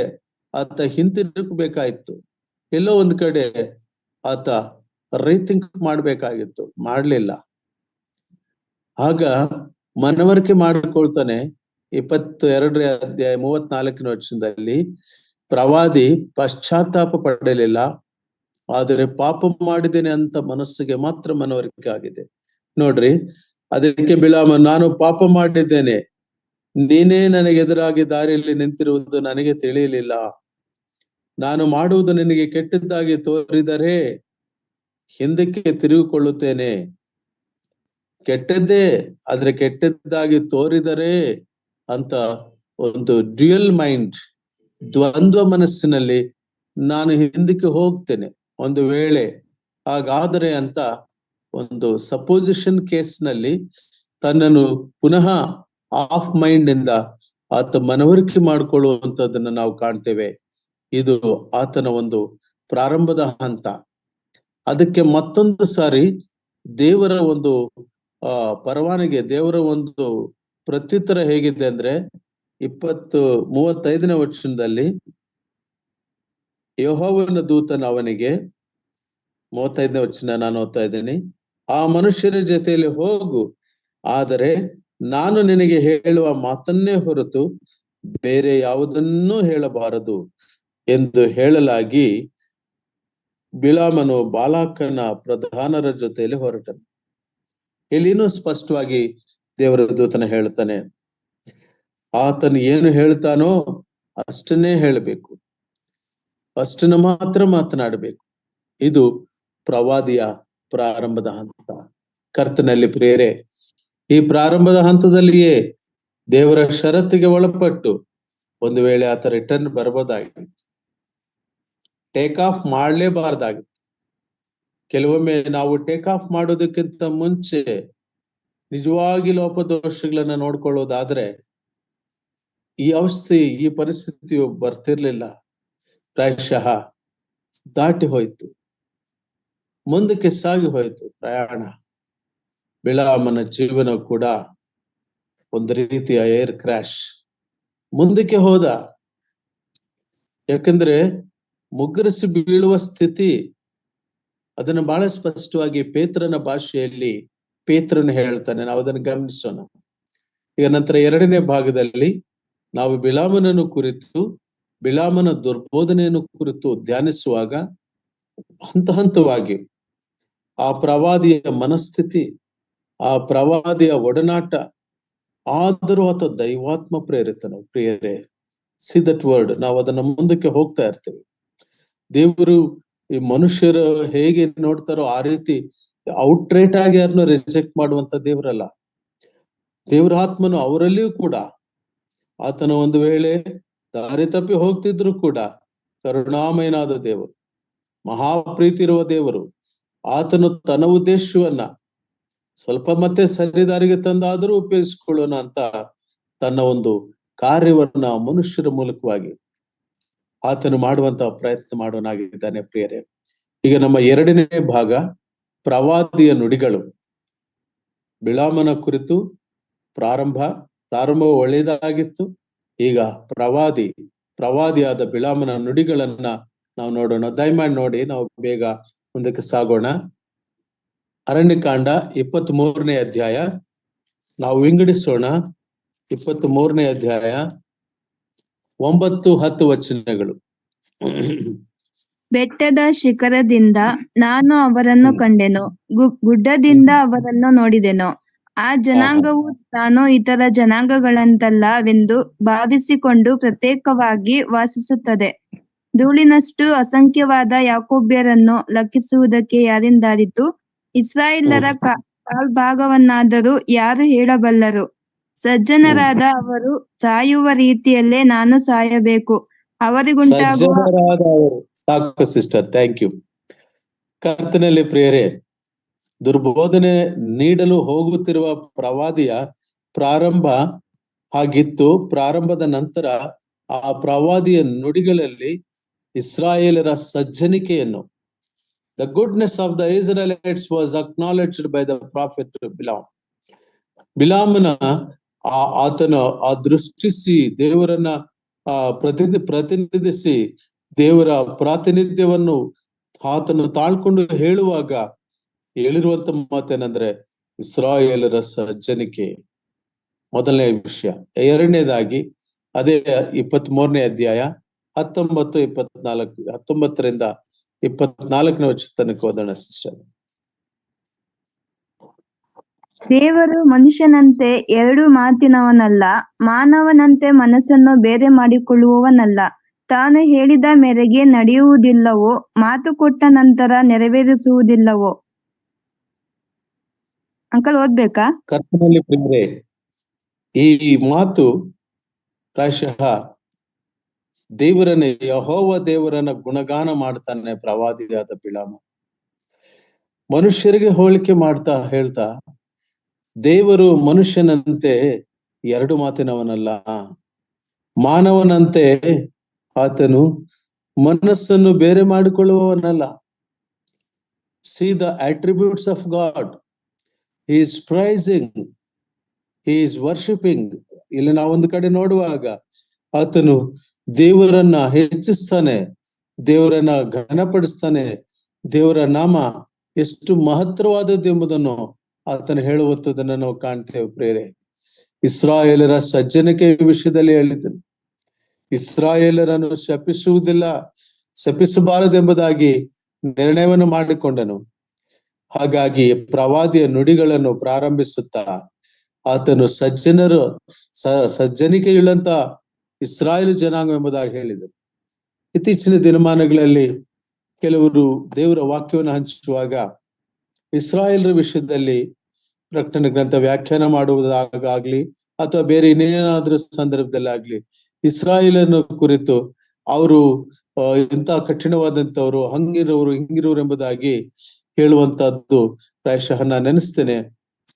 ಆತ ಹಿಂತಿರುಗಬೇಕಾಗಿತ್ತು, ಎಲ್ಲೋ ಒಂದು ಕಡೆ ಆತ ರೀಥಿಂಕ್ ಮಾಡ್ಬೇಕಾಗಿತ್ತು, ಮಾಡ್ಲಿಲ್ಲ. ಆಗ ಮನವರಿಕೆ ಮಾಡಿಕೊಳ್ತಾನೆ. 22ನೇ ಅಧ್ಯಾಯ 34ನೇ ವಚನದಲ್ಲಿ ಪ್ರವಾದಿ ಪಶ್ಚಾತ್ತಾಪ ಪಡಲಿಲ್ಲ, ಆದರೆ ಪಾಪ ಮಾಡಿದ್ದೇನೆ ಅಂತ ಮನಸ್ಸಿಗೆ ಮಾತ್ರ ಮನವರಿಕೆ ಆಗಿದೆ. ನೋಡ್ರಿ, ಅದಕ್ಕೆ ಬಿಳಾಮ, ನಾನು ಪಾಪ ಮಾಡಿದ್ದೇನೆ, ನೀನೇ ನನಗೆ ಎದುರಾಗಿ ದಾರಿಯಲ್ಲಿ ನಿಂತಿರುವುದು ನನಗೆ ತಿಳಿಯಲಿಲ್ಲ. ನಾನು ಮಾಡುವುದು ನಿನಗೆ ಕೆಟ್ಟದ್ದಾಗಿ ತೋರಿದರೆ ಹಿಂದಕ್ಕೆ ತಿರುಗಿಕೊಳ್ಳುತ್ತೇನೆ. ಕೆಟ್ಟದ್ದೇ, ಆದ್ರೆ ಕೆಟ್ಟದ್ದಾಗಿ ತೋರಿದರೆ ಅಂತ ಒಂದು ಡ್ಯುಯಲ್ ಮೈಂಡ್, ದ್ವಂದ್ವ ಮನಸ್ಸಿನಲ್ಲಿ ನಾನು ಹಿಂದಕ್ಕೆ ಹೋಗ್ತೇನೆ ಒಂದು ವೇಳೆ ಹಾಗಾದರೆ ಅಂತ ಒಂದು ಸಪೋಸಿಷನ್ ಕೇಸ್ನಲ್ಲಿ ತನ್ನನ್ನು ಪುನಃ ಆಫ್ ಮೈಂಡ್ ಇಂದ ಆತ ಮನವರಿಕೆ ಮಾಡಿಕೊಳ್ಳುವಂಥದ್ದನ್ನ ನಾವು ಕಾಣ್ತೇವೆ. ಇದು ಆತನ ಒಂದು ಪ್ರಾರಂಭದ ಹಂತ. ಅದಕ್ಕೆ ಮತ್ತೊಂದು ಸಾರಿ ದೇವರ ಒಂದು ಪರವಾನಗಿ, ದೇವರ ಒಂದು ಪ್ರತ್ಯುತ್ತರ ಹೇಗಿದೆ ಅಂದ್ರೆ 35ನೇ ವಚನದಲ್ಲಿ ಯೆಹೋವನ ದೂತನು ಅವನಿಗೆ, 35ನೇ ವಚನ ನಾನು ಓದ್ತಾ ಇದ್ದೀನಿ, ಆ ಮನುಷ್ಯರ ಜೊತೆಯಲ್ಲಿ ಹೋಗು, ಆದರೆ ನಾನು ನಿನಗೆ ಹೇಳುವ ಮಾತನ್ನೇ ಹೊರತು ಬೇರೆ ಯಾವುದನ್ನೂ ಹೇಳಬಾರದು ಎಂದು ಹೇಳಲಾಗಿ ಬಿಳಾಮನು ಬಾಲಾಕನ ಪ್ರಧಾನರ ಜೊತೆಯಲ್ಲಿ ಹೊರಟನು. ಇಲ್ಲಿನೂ ಸ್ಪಷ್ಟವಾಗಿ ದೇವರ ದೂತನ ಹೇಳ್ತಾನೆ, ಆತನು ಏನು ಹೇಳ್ತಾನೋ ಅಷ್ಟನ್ನೇ ಹೇಳಬೇಕು, ಅಷ್ಟನ್ನು ಮಾತ್ರ ಮಾತನಾಡಬೇಕು. ಇದು ಪ್ರವಾದಿಯ ಪ್ರಾರಂಭದ ಹಂತ. ಕರ್ತನಲ್ಲಿ ಪ್ರಿಯರೇ, ಈ ಪ್ರಾರಂಭದ ಹಂತದಲ್ಲಿಯೇ ದೇವರ ಷರತ್ತಿಗೆ ಒಳಪಟ್ಟು ಒಂದು ವೇಳೆ ಆತ ರಿಟರ್ನ್ ಬರ್ಬೋದಾಗಿತ್ತು, ಟೇಕ್ ಆಫ್ ಮಾಡಲೇಬಾರ್ದಾಗಿತ್ತು. ಕೆಲವೊಮ್ಮೆ ನಾವು ಟೇಕ್ ಆಫ್ ಮಾಡೋದಕ್ಕಿಂತ ಮುಂಚೆ ನಿಜವಾಗಿ ಲೋಪದೋಷಗಳನ್ನ ನೋಡ್ಕೊಳ್ಳೋದಾದ್ರೆ ಈ ಅವಸ್ಥೆ, ಈ ಪರಿಸ್ಥಿತಿಯು ಬರ್ತಿರ್ಲಿಲ್ಲ. ಪ್ರಾಯಶಃ ದಾಟಿ ಹೋಯ್ತು, ಮುಂದಕ್ಕೆ ಸಾಗಿ ಹೋಯ್ತು ಪ್ರಯಾಣ. ಬಿಳಾಮನ ಜೀವನ ಕೂಡ ಒಂದು ರೀತಿಯ ಏರ್ ಕ್ರಾಶ್, ಮುಂದಕ್ಕೆ ಹೋದ. ಯಾಕಂದ್ರೆ ಮುಗ್ಗರಿಸಿ ಬೀಳುವ ಸ್ಥಿತಿ, ಅದನ್ನು ಬಹಳ ಸ್ಪಷ್ಟವಾಗಿ ಪೇತ್ರನ ಭಾಷೆಯಲ್ಲಿ ಪೇತ್ರನು ಹೇಳ್ತಾನೆ. ನಾವು ಅದನ್ನು ಗಮನಿಸೋಣ. ಈಗ ನಂತರ 2ನೇ ಭಾಗದಲ್ಲಿ ನಾವು ಬಿಳಾಮನನ್ನು ಕುರಿತು, ಬಿಳಾಮನ ದುರ್ಬೋಧನೆಯನ್ನು ಕುರಿತು ಧ್ಯಾನಿಸುವಾಗ ಹಂತ ಹಂತವಾಗಿ ಆ ಪ್ರವಾದಿಯ ಮನಸ್ಥಿತಿ, ಆ ಪ್ರವಾದಿಯ ಒಡನಾಟ, ಆದರೂ ಆತ ದೈವಾತ್ಮ ಪ್ರೇರಿತನು. ಪ್ರಿಯರೇ, ಸಿ ದಟ್ ವರ್ಡ್, ನಾವು ಅದನ್ನ ಮುಂದಕ್ಕೆ ಹೋಗ್ತಾ ಇರ್ತೇವೆ. ದೇವರು ಈ ಮನುಷ್ಯರು ಹೇಗೆ ನೋಡ್ತಾರೋ ಆ ರೀತಿ ಔಟ್ರೇಟ್ ಆಗಿ ಯಾರನ್ನು ರಿಜೆಕ್ಟ್ ಮಾಡುವಂತ ದೇವರಲ್ಲ. ದೇವರ ಆತ್ಮನು ಅವರಲ್ಲಿಯೂ ಕೂಡ, ಆತನ ಒಂದು ವೇಳೆ ದಾರಿ ತಪ್ಪಿ ಹೋಗ್ತಿದ್ರು ಕೂಡ ಕರುಣಾಮಯನಾದ ದೇವರು, ಮಹಾಪ್ರೀತಿ ಇರುವ ದೇವರು. ಆತನು ತನ್ನ ಉದ್ದೇಶವನ್ನ ಸ್ವಲ್ಪ ಮತ್ತೆ ಸರಿದಾರಿಗೆ ತಂದಾದರೂ ಉಪಯೋಗಿಸಿಕೊಳ್ಳೋಣ ಅಂತ ತನ್ನ ಒಂದು ಕಾರ್ಯವನ್ನ ಮನುಷ್ಯರ ಮೂಲಕವಾಗಿ ಆತನು ಮಾಡುವಂತಹ ಪ್ರಯತ್ನ ಮಾಡೋನಾಗಿದ್ದಾನೆ. ಪ್ರಿಯರೇ, ಈಗ ನಮ್ಮ 2ನೇ ಭಾಗ ಪ್ರವಾದಿಯ ನುಡಿಗಳು. ಬಿಳಾಮನ ಕುರಿತು ಪ್ರಾರಂಭ ಒಳ್ಳೆಯದಾಗಿತ್ತು. ಈಗ ಪ್ರವಾದಿಯಾದ ಬಿಳಾಮನ ನುಡಿಗಳನ್ನ ನಾವು ನೋಡೋಣ. ದಯಮಾಡಿ ನೋಡಿ, ನಾವು ಬೇಗ ಮುಂದಕ್ಕೆ ಸಾಗೋಣ. ಅರಣ್ಯಕಾಂಡ 23ನೇ ಅಧ್ಯಾಯ ನಾವು ವಿಂಗಡಿಸೋಣ. 23ನೇ ಅಧ್ಯಾಯ 9-10 ವಚನಗಳು. ಬೆಟ್ಟದ ಶಿಖರದಿಂದ ನಾನು ಅವರನ್ನು ಕಂಡೆನು, ಗುಡ್ಡದಿಂದ ಅವರನ್ನು ನೋಡಿದೆನು. ಆ ಜನಾಂಗವು ತಾನು ಇತರ ಜನಾಂಗಗಳಂತಲ್ಲವೆಂದು ಭಾವಿಸಿಕೊಂಡು ಪ್ರತ್ಯೇಕವಾಗಿ ವಾಸಿಸುತ್ತದೆ. ಧೂಳಿನಷ್ಟು ಅಸಂಖ್ಯವಾದ ಯಾಕೋಬ್ಯರನ್ನು ಲೆಕ್ಕಿಸುವುದಕ್ಕೆ ಯಾರಿಂದಾದೀತು? ಇಸ್ರಾಯೇಲರ ಕಾಲ್ಭಾಗವನ್ನಾದರೂ ಯಾರು ಹೇಳಬಲ್ಲರು? ಸಜ್ಜನರಾದ ಅವರು ಸಾಯುವ ರೀತಿಯಲ್ಲೇ ನಾನು ಸಾಯಬೇಕು. ಅವರಿಗುಂಟಾಗುವ ಸಾಕು ಸಿಸ್ಟರ್, ಥ್ಯಾಂಕ್ ಯು. ಕರ್ತನಲ್ಲಿ ಪ್ರಿಯರೇ, ದುರ್ಬೋಧನೆ ನೀಡಲು ಹೋಗುತ್ತಿರುವ ಪ್ರವಾದಿಯ ಪ್ರಾರಂಭ ಹಾಗಿತ್ತು. ಪ್ರಾರಂಭದ ನಂತರ ಆ ಪ್ರವಾದಿಯ ನುಡಿಗಳಲ್ಲಿ ಇಸ್ರಾಯೇಲರ ಸಜ್ಜನಿಕೆಯನ್ನು, the goodness of the Israelites was acknowledged by the prophet Bilam. ಬಿಳಾಮನ ಆತನ ದೃಷ್ಟಿಸಿ ದೇವರನ್ನ ಪ್ರತಿನಿಧಿಸಿ ದೇವರ ಪ್ರಾತಿನಿಧ್ಯವನ್ನು ಆತನು ತಾಳ್ಕೊಂಡು ಹೇಳುವಾಗ ಹೇಳಿರುವಂತ ಮಾತೇನಂದ್ರೆ ಇಸ್ರಾಯೇಲರ ಸಜ್ಜನಿಕೆ ಮೊದಲನೇ ವಿಷಯ. 2ನೇದಾಗಿ ಅದೇ 23ನೇ ಅಧ್ಯಾಯ 19-24 19ರಿಂದ 24ನೇ ತನಕ ಓದೋಣ ಸಿಸ್ಟರ್. ದೇವರು ಮನುಷ್ಯನಂತೆ ಎರಡು ಮಾತಿನವನಲ್ಲ, ಮಾನವನಂತೆ ಮನಸ್ಸನ್ನು ಬೇರೆ ಮಾಡಿಕೊಳ್ಳುವವನಲ್ಲ. ತಾನು ಹೇಳಿದ ಮೇರೆಗೆ ನಡೆಯುವುದಿಲ್ಲವೋ, ಮಾತು ಕೊಟ್ಟ ನಂತರ ನೆರವೇರಿಸುವುದಿಲ್ಲವೋ? ಅಂಕಲ್ ಓದ್ಬೇಕಾ? ಕರ್ತನಲ್ಲಿ ಪ್ರಿಯರೇ, ಈ ಮಾತು ಪ್ರಾಯಶಃ ದೇವರನ್ನ, ಯೆಹೋವ ದೇವರನ್ನ ಗುಣಗಾನ ಮಾಡ್ತಾನೆ ಪ್ರವಾದಿಯಾದ ಬಿಳಾಮ. ಮನುಷ್ಯರಿಗೆ ಹೋಲಿಕೆ ಮಾಡ್ತಾ ಹೇಳ್ತಾ, ದೇವರು ಮನುಷ್ಯನಂತೆ ಎರಡು ಮಾತಿನವನಲ್ಲ, ಮಾನವನಂತೆ ಆತನು ಮನಸ್ಸನ್ನು ಬೇರೆ ಮಾಡಿಕೊಳ್ಳುವವನಲ್ಲ. see the attributes of God. He is praising, he is worshipping. ಇಲ್ಲಿ ನಾವು ಒಂದು ಕಡೆ ನೋಡುವಾಗ ಆತನು ದೇವರನ್ನ ಹೆಚ್ಚಿಸ್ತಾನೆ, ದೇವರನ್ನ ಘನಪಡಿಸ್ತಾನೆ, ದೇವರ ನಾಮ ಎಷ್ಟು ಮಹತ್ತರವಾದದ್ದು ಎಂಬುದನ್ನು ಆತನು ಹೇಳುವಂಥದ್ದನ್ನು ನಾವು ಕಾಣ್ತೇವೆ ಪ್ರೇರೆ. ಇಸ್ರಾಯೇಲರ ಸಜ್ಜನಿಕೆ ವಿಷಯದಲ್ಲಿ ಹೇಳಿದನು, ಇಸ್ರಾಯೇಲರನ್ನು ಶಪಿಸುವುದಿಲ್ಲ, ಶಪಿಸಬಾರದೆಂಬುದಾಗಿ ನಿರ್ಣಯವನ್ನು ಮಾಡಿಕೊಂಡನು. ಹಾಗಾಗಿ ಪ್ರವಾದಿಯ ನುಡಿಗಳನ್ನು ಪ್ರಾರಂಭಿಸುತ್ತಾ ಆತನು ಸಜ್ಜನಿಕೆಯುಳ್ಳಂತ ಇಸ್ರಾಯೇಲ್ ಜನಾಂಗ ಎಂಬುದಾಗಿ ಹೇಳಿದರು. ಇತ್ತೀಚಿನ ದಿನಮಾನಗಳಲ್ಲಿ ಕೆಲವರು ದೇವರ ವಾಕ್ಯವನ್ನು ಹಂಚುವಾಗ ಇಸ್ರಾಯೇಲರ ವಿಷಯದಲ್ಲಿ ಪ್ರಕಟಣೆ ಗ್ರಂಥ ವ್ಯಾಖ್ಯಾನ ಮಾಡುವುದಾಗಲಿ ಅಥವಾ ಬೇರೆ ಇನ್ನೇನಾದ್ರೂ ಸಂದರ್ಭದಲ್ಲಿ ಆಗ್ಲಿ ಇಸ್ರಾಯೇಲನ ಕುರಿತು ಅವರು ಇಂಥ ಕಠಿಣವಾದಂತವ್ರು, ಹಂಗಿರೋರು ಹಿಂಗಿರೋರು ಎಂಬುದಾಗಿ ಹೇಳುವಂತಹದ್ದು ಪ್ರಾಯಶಃ ನಾನು ನೆನೆಸ್ತೇನೆ.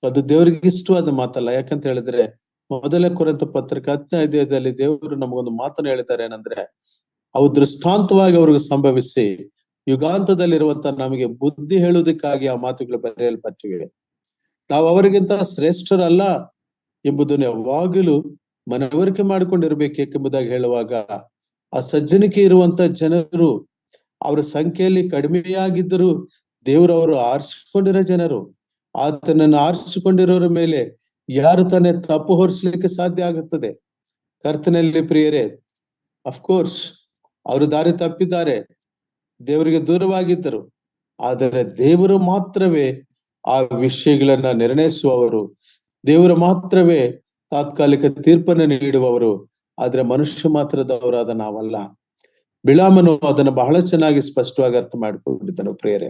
ಅದು ದೇವರಿಗೆ ಇಷ್ಟವಾದ ಮಾತಲ್ಲ. ಯಾಕಂತ ಹೇಳಿದ್ರೆ ಮೊದಲ ಕೊರಿಂಥ ಪತ್ರಿಕೆ 10ನೇ ಅಧ್ಯಾಯದಲ್ಲಿ ದೇವರು ನಮಗೊಂದು ಮಾತನ್ನು ಹೇಳಿದ್ದಾರೆ. ಏನಂದ್ರೆ ಅವು ದೃಷ್ಟಾಂತವಾಗಿ ಅವ್ರಿಗೆ ಸಂಭವಿಸಿ ಯುಗಾಂತದಲ್ಲಿರುವಂತ ನಮಗೆ ಬುದ್ಧಿ ಹೇಳುವುದಕ್ಕಾಗಿ ಆ ಮಾತುಗಳು ಬರೆಯಲ್ಪಟ್ಟಿವೆ. ನಾವು ಅವರಿಗಿಂತ ಶ್ರೇಷ್ಠರಲ್ಲ ಎಂಬುದನ್ನು ಯಾವಾಗಲೂ ಮನವರಿಕೆ ಮಾಡಿಕೊಂಡಿರ್ಬೇಕೆಂಬುದಾಗಿ ಹೇಳುವಾಗ ಆ ಸಜ್ಜನಿಕೆ ಇರುವಂತ ಜನರು ಅವರ ಸಂಖ್ಯೆಯಲ್ಲಿ ಕಡಿಮೆಯಾಗಿದ್ದರೂ ದೇವರವರು ಆರಿಸಿಕೊಂಡಿರೋ ಜನರು. ಆತನನ್ನು ಆರಿಸಿಕೊಂಡಿರೋರ ಮೇಲೆ ಯಾರು ತಾನೇ ತಪ್ಪು ಹೊರಿಸ್ಲಿಕ್ಕೆ ಸಾಧ್ಯ ಆಗುತ್ತದೆ? ಕರ್ತನಲ್ಲಿ ಪ್ರಿಯರೇ, ಅಫ್ಕೋರ್ಸ್ ಅವರು ದಾರಿ ತಪ್ಪಿದ್ದಾರೆ, ದೇವರಿಗೆ ದೂರವಾಗಿದ್ದರು. ಆದರೆ ದೇವರು ಮಾತ್ರವೇ ಆ ವಿಷಯಗಳನ್ನ ನಿರ್ಣಯಿಸುವವರು, ದೇವರು ಮಾತ್ರವೇ ತಾತ್ಕಾಲಿಕ ತೀರ್ಪನ್ನು ನೀಡುವವರು. ಆದ್ರೆ ಮನುಷ್ಯ ಮಾತ್ರದವರಾದ ನಾವಲ್ಲ. ಬಿಳಾಮನು ಅದನ್ನು ಬಹಳ ಚೆನ್ನಾಗಿ ಸ್ಪಷ್ಟವಾಗಿ ಅರ್ಥ ಮಾಡಿಕೊಂಡಿದ್ದನು ಪ್ರಿಯರೇ.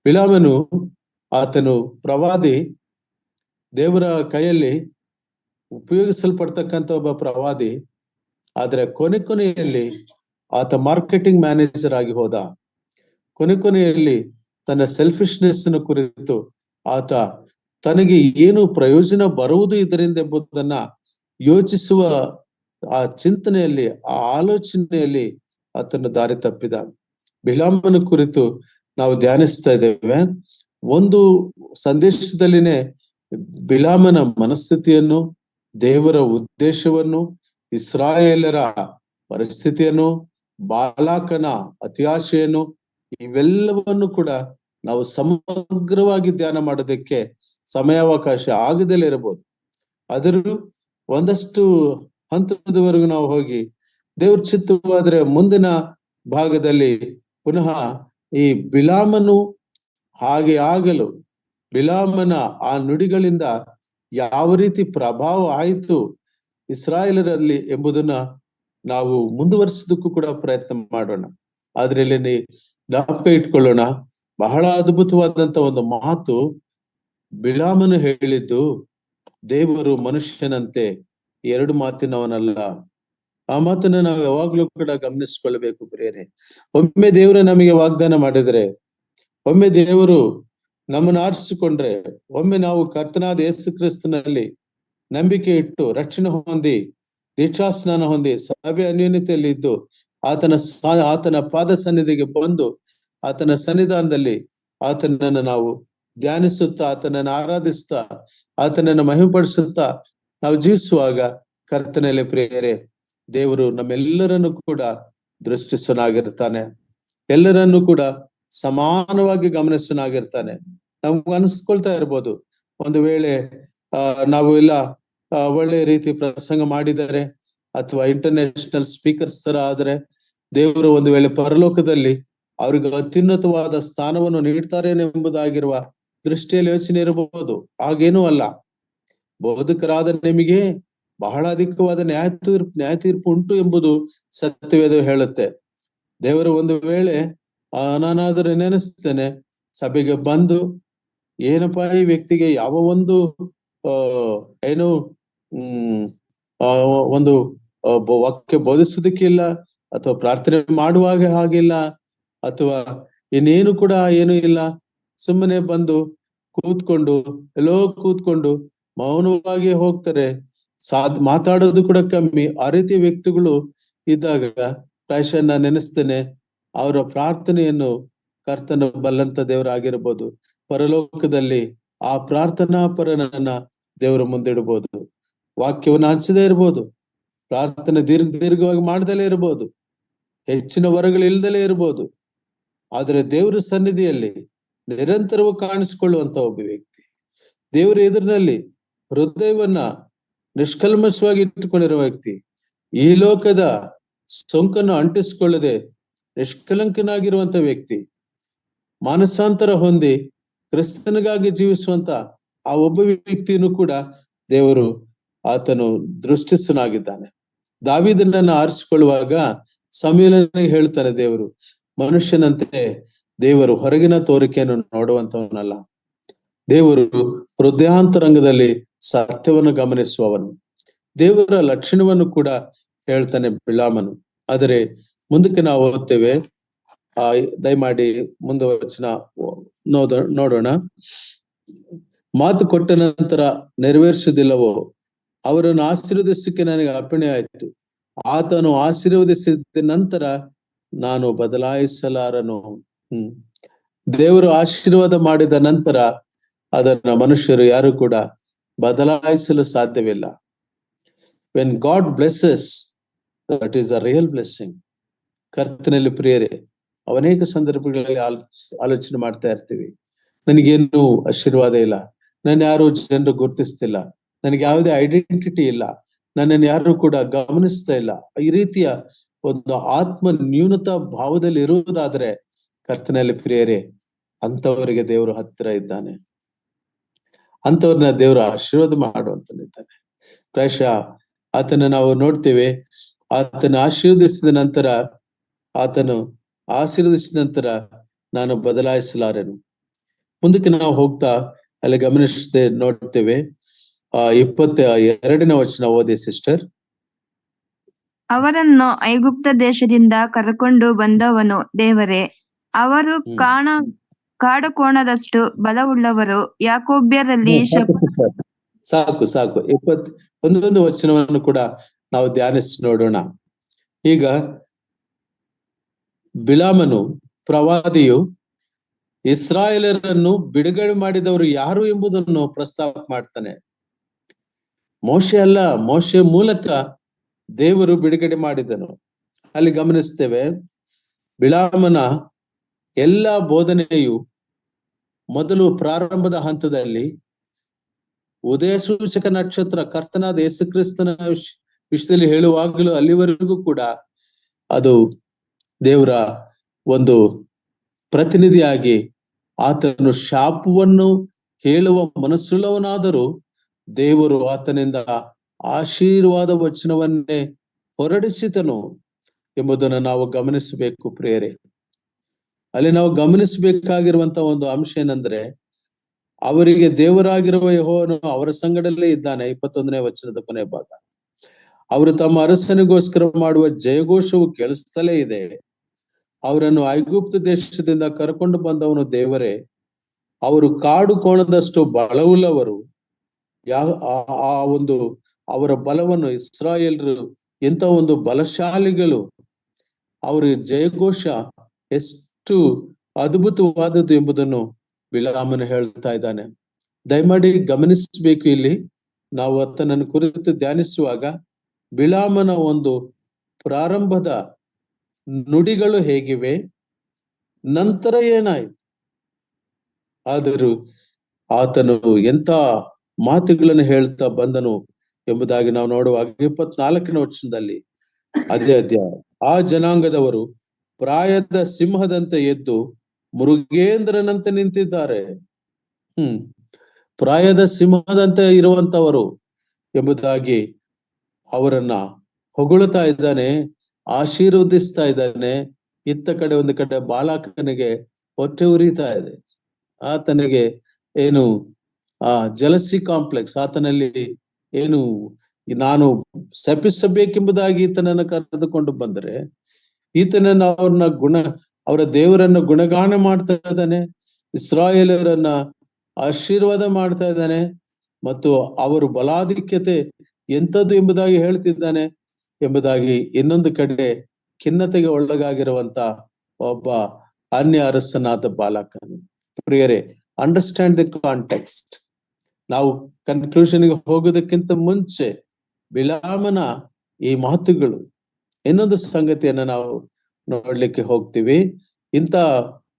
ಬಿಳಾಮನು ಆತನು ಪ್ರವಾದಿ, ದೇವರ ಕೈಯಲ್ಲಿ ಉಪಯೋಗಿಸಲ್ಪಡ್ತಕ್ಕಂಥ ಒಬ್ಬ ಪ್ರವಾದಿ. ಆದ್ರೆ ಕೊನೆಯಲ್ಲಿ ಆತ ಮಾರ್ಕೆಟಿಂಗ್ ಮ್ಯಾನೇಜರ್ ಆಗಿ ಹೋದ. ಕೊನೆಯಲ್ಲಿ ತನ್ನ ಸೆಲ್ಫಿಶ್ನೆಸ್ ಕುರಿತು ಆತ ತನಗೆ ಏನು ಪ್ರಯೋಜನ ಬರುವುದು ಇದರಿಂದ ಎಂಬುದನ್ನ ಯೋಚಿಸುವ ಆ ಚಿಂತನೆಯಲ್ಲಿ, ಆ ಆಲೋಚನೆಯಲ್ಲಿ ಆತನು ದಾರಿ ತಪ್ಪಿದ. ಬಿಳಾಮನ ಕುರಿತು ನಾವು ಧ್ಯಾನಿಸ್ತಾ ಇದ್ದೇವೆ. ಒಂದು ಸಂದೇಶದಲ್ಲಿನೇ ಬಿಳಾಮನ ಮನಸ್ಥಿತಿಯನ್ನು, ದೇವರ ಉದ್ದೇಶವನ್ನು, ಇಸ್ರಾಯೇಲರ ಪರಿಸ್ಥಿತಿಯನ್ನು, ಬಾಲಾಕನ ಅತ್ಯಾಶೆಯನ್ನು, ಇವೆಲ್ಲವನ್ನು ಕೂಡ ನಾವು ಸಮಗ್ರವಾಗಿ ಧ್ಯಾನ ಮಾಡೋದಕ್ಕೆ ಸಮಯಾವಕಾಶ ಆಗದಲ್ಲೇ ಇರಬಹುದು. ಆದರೂ ಒಂದಷ್ಟು ಹಂತದವರೆಗೂ ನಾವು ಹೋಗಿ ದೇವ್ರ ಚಿತ್ತವಾದ್ರೆ ಮುಂದಿನ ಭಾಗದಲ್ಲಿ ಪುನಃ ಈ ಬಿಳಾಮನು ಹಾಗೆ ಆಗಲು, ಬಿಳಾಮನ ಆ ನುಡಿಗಳಿಂದ ಯಾವ ರೀತಿ ಪ್ರಭಾವ ಆಯಿತು ಇಸ್ರಾಯೇಲರಲ್ಲಿ ಎಂಬುದನ್ನ ನಾವು ಮುಂದುವರಿಸೋದಕ್ಕೂ ಕೂಡ ಪ್ರಯತ್ನ ಮಾಡೋಣ. ಅದ್ರಲ್ಲಿ ಜ್ಞಾಪಕ ಇಟ್ಕೊಳ್ಳೋಣ, ಬಹಳ ಅದ್ಭುತವಾದಂತ ಒಂದು ಮಾತು ಬಿಳಾಮನು ಹೇಳಿದ್ದು, ದೇವರು ಮನುಷ್ಯನಂತೆ ಎರಡು ಮಾತಿನವನಲ್ಲ. ಆ ಮಾತನ್ನ ನಾವು ಯಾವಾಗ್ಲೂ ಕೂಡ ಗಮನಿಸ್ಕೊಳ್ಬೇಕು ಪ್ರಿಯರೇ. ಒಮ್ಮೆ ದೇವರು ನಮಗೆ ವಾಗ್ದಾನ ಮಾಡಿದ್ರೆ, ಒಮ್ಮೆ ದೇವರು ನಮ್ಮನ್ನು ಆರಿಸಿಕೊಂಡ್ರೆ, ಒಮ್ಮೆ ನಾವು ಕರ್ತನಾದ ಯೇಸು ಕ್ರಿಸ್ತನಲ್ಲಿ ನಂಬಿಕೆ ಇಟ್ಟು ರಕ್ಷಣೆ ಹೊಂದಿ ದೀಕ್ಷಾಸ್ನಾನ ಹೊಂದಿ ಸಭೆ ಅನ್ಯೋನ್ಯತೆಯಲ್ಲಿ ಇದ್ದು ಆತನ ಪಾದ ಸನ್ನಿಧಿಗೆ ಬಂದು ಆತನ ಸನ್ನಿಧಾನದಲ್ಲಿ ಆತನನ್ನು ನಾವು ಧ್ಯಾನಿಸುತ್ತಾ, ಆತನನ್ನು ಆರಾಧಿಸ್ತಾ, ಆತನನ್ನು ಮಹಿಮೆಪಡಿಸುತ್ತಾ ನಾವು ಜೀವಿಸುವಾಗ ಕರ್ತನಲ್ಲಿ ಪ್ರಿಯರೇ, ದೇವರು ನಮ್ಮೆಲ್ಲರನ್ನು ಕೂಡ ದೃಷ್ಟಿಸನಾಗಿರ್ತಾನೆ, ಎಲ್ಲರನ್ನು ಕೂಡ ಸಮಾನವಾಗಿ ಗಮನಿಸನಾಗಿರ್ತಾನೆ. ನಮ್ಗೆ ಅನಿಸ್ಕೊಳ್ತಾ ಇರ್ಬೋದು, ಒಂದು ವೇಳೆ ನಾವು ಎಲ್ಲ ಒಳ್ಳೆ ರೀತಿ ಪ್ರಸಂಗ ಮಾಡಿದರೆ ಅಥವಾ ಇಂಟರ್ನ್ಯಾಷನಲ್ ಸ್ಪೀಕರ್ಸ್ ತರ ಆದ್ರೆ ದೇವರು ಒಂದು ವೇಳೆ ಪರಲೋಕದಲ್ಲಿ ಅವ್ರಿಗೆ ಅತ್ಯುನ್ನತವಾದ ಸ್ಥಾನವನ್ನು ನೀಡ್ತಾರೇನೆಂಬುದಾಗಿರುವ ದೃಷ್ಟಿಯಲ್ಲಿ ಯೋಚನೆ ಇರಬಹುದು. ಹಾಗೇನೂ ಅಲ್ಲ. ಬೋಧಕರಾದ ನಿಮಗೆ ಬಹಳ ಅಧಿಕವಾದ ನ್ಯಾಯ ತೀರ್ಪು ಉಂಟು ಎಂಬುದು ಸತ್ಯವೇದ ಹೇಳುತ್ತೆ. ದೇವರು ಒಂದು ವೇಳೆ ನಾನಾದರೂ ನೆನೆಸ್ತೇನೆ, ಸಭೆಗೆ ಬಂದು ಏನಪ್ಪಾ ಈ ವ್ಯಕ್ತಿಗೆ ಯಾವ ಒಂದು ಏನು ಒಂದು ವಾಕ್ಯ ಬೋಧಿಸೋದಕ್ಕಿಲ್ಲ, ಅಥವಾ ಪ್ರಾರ್ಥನೆ ಮಾಡುವಾಗ ಹಾಗಿಲ್ಲ, ಅಥವಾ ಇನ್ನೇನು ಕೂಡ ಏನೂ ಇಲ್ಲ, ಸುಮ್ಮನೆ ಬಂದು ಎಲ್ಲೋ ಕೂತ್ಕೊಂಡು ಮೌನವಾಗಿ ಹೋಗ್ತಾರೆ, ಮಾತಾಡೋದು ಕೂಡ ಕಮ್ಮಿ. ಆ ರೀತಿಯ ವ್ಯಕ್ತಿಗಳು ಇದ್ದಾಗ ಪ್ರಾಯಶಃ ನಾನು ನೆನೆಸ್ತೇನೆ, ಅವರ ಪ್ರಾರ್ಥನೆಯನ್ನು ಕರ್ತನ ಬಲ್ಲಂತ ದೇವರಾಗಿರ್ಬೋದು. ಪರಲೋಕದಲ್ಲಿ ಆ ಪ್ರಾರ್ಥನಾ ಪರನನ್ನ ದೇವರ ಮುಂದಿಡ್ಬೋದು. ವಾಕ್ಯವನ್ನು ಹಂಚದೇ ಇರ್ಬೋದು, ಪ್ರಾರ್ಥನೆ ದೀರ್ಘವಾಗಿ ಮಾಡ್ದಲೇ ಇರ್ಬೋದು, ಹೆಚ್ಚಿನ ವರಗಳು ಇಲ್ದಲೇ ಇರ್ಬೋದು. ಆದ್ರೆ ದೇವರ ಸನ್ನಿಧಿಯಲ್ಲಿ ನಿರಂತರವೂ ಕಾಣಿಸಿಕೊಳ್ಳುವಂತ ಒಬ್ಬ ವ್ಯಕ್ತಿ, ದೇವರ ಎದುರಿನಲ್ಲಿ ಹೃದಯವನ್ನ ನಿಷ್ಕಲ್ಮಶವಾಗಿ ಇಟ್ಟುಕೊಂಡಿರುವ ವ್ಯಕ್ತಿ, ಈ ಲೋಕದ ಸೋಂಕನ್ನು ಅಂಟಿಸಿಕೊಳ್ಳದೆ ನಿಷ್ಕಲಂಕನಾಗಿರುವಂತ ವ್ಯಕ್ತಿ, ಮಾನಸಾಂತರ ಹೊಂದಿ ಕ್ರಿಸ್ತನಿಗಾಗಿ ಜೀವಿಸುವಂತ ಆ ಒಬ್ಬ ವ್ಯಕ್ತಿಯನ್ನು ಕೂಡ ದೇವರು ಆತನು ದೃಷ್ಟಿಸನಾಗಿದ್ದಾನೆ. ದಾವೀದನನ್ನ ಆರಿಸಿಕೊಳ್ಳುವಾಗ ಸಮುವೇಲನಿಗೆ ಹೇಳ್ತಾರೆ ದೇವರು, ಮನುಷ್ಯನಂತೆ ದೇವರು ಹೊರಗಿನ ತೋರಿಕೆಯನ್ನು ನೋಡುವಂತವನಲ್ಲ, ದೇವರು ಹೃದಯಾಂತರಂಗದಲ್ಲಿ ಸತ್ಯವನ್ನು ಗಮನಿಸುವವನು. ದೇವರ ಲಕ್ಷಣವನ್ನು ಕೂಡ ಹೇಳ್ತಾನೆ ಬಿಳಾಮನು. ಆದರೆ ಮುಂದಕ್ಕೆ ನಾವು ಓದ್ತೇವೆ, ದಯಮಾಡಿ ಮುಂದೆ ವಚನ ನೋಡೋಣ. ಮಾತು ಕೊಟ್ಟ ನಂತರ ನೆರವೇರಿಸುವುದಿಲ್ಲವೋ ಅವರನ್ನು ಆಶೀರ್ವದಿಸಕ್ಕೆ ನನಗೆ ಅಪ್ಪಣೆ ಆಯ್ತು. ಆತನು ಆಶೀರ್ವದಿಸಿದ ನಂತರ ನಾನು ಬದಲಾಯಿಸಲಾರನು. ದೇವರು ಆಶೀರ್ವಾದ ಮಾಡಿದ ನಂತರ ಅದನ್ನ ಮನುಷ್ಯರು ಯಾರು ಕೂಡ ಬದಲಾಯಿಸಲು ಸಾಧ್ಯವಿಲ್ಲ. When god blesses, that is a real blessing. ಕರ್ತನಲ್ಲಿ ಪ್ರಿಯರೇ, ಅನೇಕ ಸಂದರ್ಭಗಳಲ್ಲಿ ಆಲೋಚನೆ ಮಾಡ್ತಾ ಇರ್ತೀವಿ, ನನಗೇನು ಆಶೀರ್ವಾದ ಇಲ್ಲ, ನನ್ನ ಯಾರು ಜನರು ಗುರುತಿಸ್ತಿಲ್ಲ, ನನಗೆ ಯಾವುದೇ ಐಡೆಂಟಿಟಿ ಇಲ್ಲ, ನನ್ನನ್ನು ಯಾರು ಕೂಡ ಗಮನಿಸ್ತಾ ಇಲ್ಲ. ಈ ರೀತಿಯ ಒಂದು ಆತ್ಮ ನ್ಯೂನತಾ ಭಾವದಲ್ಲಿ ಇರುವುದಾದ್ರೆ ಕರ್ತನಲ್ಲಿ ಪ್ರಿಯರೇ, ಅಂತವರಿಗೆ ದೇವರು ಹತ್ತಿರ ಇದ್ದಾನೆ, ಅಂತವ್ರನ್ನ ದೇವರು ಆಶೀರ್ವಾದ ಮಾಡುವಂತನಿದ್ದಾನೆ. ಪ್ರಾಯಶಃ ಆತನ ನಾವು ನೋಡ್ತೇವೆ, ಆತನ ಆಶೀರ್ವದಿಸಿದ ನಂತರ ನಾನು ಬದಲಾಯಿಸಲಾರೆನು. ಮುಂದಕ್ಕೆ ನಾವು ಹೋಗ್ತಾ ಅಲ್ಲಿ ಗಮನಿಸದೆ ನೋಡ್ತೇವೆ. 22ನೇ ವಚನ ಓದಿ ಸಿಸ್ಟರ್. ಅವರನ್ನು ಐಗುಪ್ತ ದೇಶದಿಂದ ಕರೆಕೊಂಡು ಬಂದವನು ದೇವರೇ, ಅವರು ಕಾಡು ಕೋಣದಷ್ಟು ಬಲವುಳ್ಳವರು, ಯಾಕೋಬ್ಯರಲ್ಲಿ ಸಾಕು 21 ವಚನವನ್ನು ಕೂಡ ನಾವು ಧ್ಯಾನಿಸಿ ನೋಡೋಣ. ಈಗ ಬಿಳಾಮನು ಪ್ರವಾದಿಯು ಇಸ್ರಾಯೇಲರನ್ನು ಬಿಡುಗಡೆ ಮಾಡಿದವರು ಯಾರು ಎಂಬುದನ್ನು ಪ್ರಸ್ತಾಪ ಮಾಡ್ತಾನೆ. ಮೋಶೆ ಅಲ್ಲ, ಮೋಶೆ ಮೂಲಕ ದೇವರು ಬಿಡುಗಡೆ ಮಾಡಿದನು. ಅಲ್ಲಿ ಗಮನಿಸ್ತೇವೆ, ಬಿಳಾಮನ ಎಲ್ಲ ಬೋಧನೆಯು ಮೊದಲು ಪ್ರಾರಂಭದ ಹಂತದಲ್ಲಿ ಉದಯ ಸೂಚಕ ನಕ್ಷತ್ರ ಕರ್ತನಾದ ಯೇಸು ಕ್ರಿಸ್ತನ ವಿಷಯದಲ್ಲಿ ಹೇಳುವಾಗಲೂ ಅಲ್ಲಿವರೆಗೂ ಕೂಡ ಅದು ದೇವರ ಒಂದು ಪ್ರತಿನಿಧಿಯಾಗಿ ಆತನು ಶಾಪವನ್ನು ಹೇಳುವ ಮನಸ್ಸುಳ್ಳವನಾದರೂ ದೇವರು ಆತನಿಂದ ಆಶೀರ್ವಾದ ವಚನವನ್ನೇ ಹೊರಡಿಸಿದನು ಎಂಬುದನ್ನು ನಾವು ಗಮನಿಸಬೇಕು ಪ್ರಿಯರೇ. ಅಲ್ಲಿ ನಾವು ಗಮನಿಸಬೇಕಾಗಿರುವಂತ ಒಂದು ಅಂಶ ಏನಂದ್ರೆ, ಅವರಿಗೆ ದೇವರಾಗಿರುವ ಯೆಹೋವನು ಅವರ ಸಂಗಡಲ್ಲೇ ಇದ್ದಾನೆ. 21ನೇ ವಚನದ ಕೊನೆ ಭಾಗ, ಅವರು ತಮ್ಮ ಅರಸನಿಗೋಸ್ಕರ ಮಾಡುವ ಜಯಘೋಷವು ಕೇಳಿಸ್ತಲೇ ಇದೆ. ಅವರನ್ನು ಐಗುಪ್ತ ದೇಶದಿಂದ ಕರ್ಕೊಂಡು ಬಂದವನು ದೇವರೇ, ಅವರು ಕಾಡು ಕೋಣದಷ್ಟು ಬಲವುಳ್ಳವರು. ಆ ಒಂದು ಅವರ ಬಲವನ್ನು ಇಸ್ರಾಯೇಲರು ಎಂತ ಒಂದು ಬಲಶಾಲಿಗಳು, ಅವರ ಜಯಘೋಷ ಎಷ್ಟು ಅದ್ಭುತವಾದದ್ದು ಎಂಬುದನ್ನು ಬಿಳಾಮನು ಹೇಳ್ತಾ ಇದ್ದಾನೆ. ದಯಮಾಡಿ ಗಮನಿಸಬೇಕು. ಇಲ್ಲಿ ನಾವು ಆತನನ್ನು ಕುರಿತು ಧ್ಯಾನಿಸುವಾಗ ಬಿಳಾಮನ ಒಂದು ಪ್ರಾರಂಭದ ನುಡಿಗಳು ಹೇಗಿವೆ, ನಂತರ ಏನಾಯ್ತು, ಆದರೂ ಆತನು ಎಂತ ಮಾತುಗಳನ್ನು ಹೇಳ್ತಾ ಬಂದನು ಎಂಬುದಾಗಿ ನಾವು ನೋಡುವಾಗ 24ನೇ ವಚನದಲ್ಲಿ ಅದೇ ಅಧ್ಯಾಯ, ಆ ಜನಾಂಗದವರು ಪ್ರಾಯದ ಸಿಂಹದಂತೆ ಎದ್ದು ಮೃಗೇಂದ್ರನಂತೆ ನಿಂತಿದ್ದಾರೆ. ಪ್ರಾಯದ ಸಿಂಹದಂತೆ ಇರುವಂತವರು ಎಂಬುದಾಗಿ ಅವರನ್ನ ಹೊಗಳುತ್ತಾ ಇದ್ದಾನೆ, ಆಶೀರ್ವದಿಸ್ತಾ ಇದ್ದಾನೆ. ಇತ್ತ ಕಡೆ ಒಂದು ಕಡೆ ಬಾಲಾಕನಿಗೆ ಹೊಟ್ಟೆ ಉರಿತಾ ಇದೆ. ಆತನಿಗೆ ಏನು ಜಲಸಿ ಕಾಂಪ್ಲೆಕ್ಸ್, ಆತನಲ್ಲಿ ಏನು ನಾನು ಶಪಿಸಬೇಕೆಂಬುದಾಗಿ ಈತನನ್ನ ಕರೆದುಕೊಂಡು ಬಂದರೆ ಈತನನ್ನ ಅವರ ದೇವರನ್ನ ಗುಣಗಾನ ಮಾಡ್ತಾ ಇದ್ದಾನೆ, ಇಸ್ರಾಯೇಲರನ್ನ ಆಶೀರ್ವಾದ ಮಾಡ್ತಾ ಇದ್ದಾನೆ, ಮತ್ತು ಅವರು ಬಲಾಧಿಕ್ಯತೆ ಎಂಥದ್ದು ಎಂಬುದಾಗಿ ಹೇಳ್ತಿದ್ದಾನೆ ಎಂಬುದಾಗಿ ಇನ್ನೊಂದು ಕಡೆ ಖಿನ್ನತೆಗೆ ಒಳಗಾಗಿರುವಂತ ಒಬ್ಬ ಅನ್ಯ ಅರಸನಾದ ಬಾಲಾಕನು. ಪ್ರಿಯರೇ, ಅಂಡರ್ಸ್ಟ್ಯಾಂಡ್ ದ ಕಾಂಟೆಕ್ಸ್ಟ್. ನಾವು ಕನ್ಕ್ಲೂಷನ್ಗೆ ಹೋಗೋದಕ್ಕಿಂತ ಮುಂಚೆ ಬಿಳಾಮನ ಈ ಮಾತುಗಳು, ಇನ್ನೊಂದು ಸಂಗತಿಯನ್ನ ನಾವು ನೋಡ್ಲಿಕ್ಕೆ ಹೋಗ್ತೀವಿ. ಇಂಥ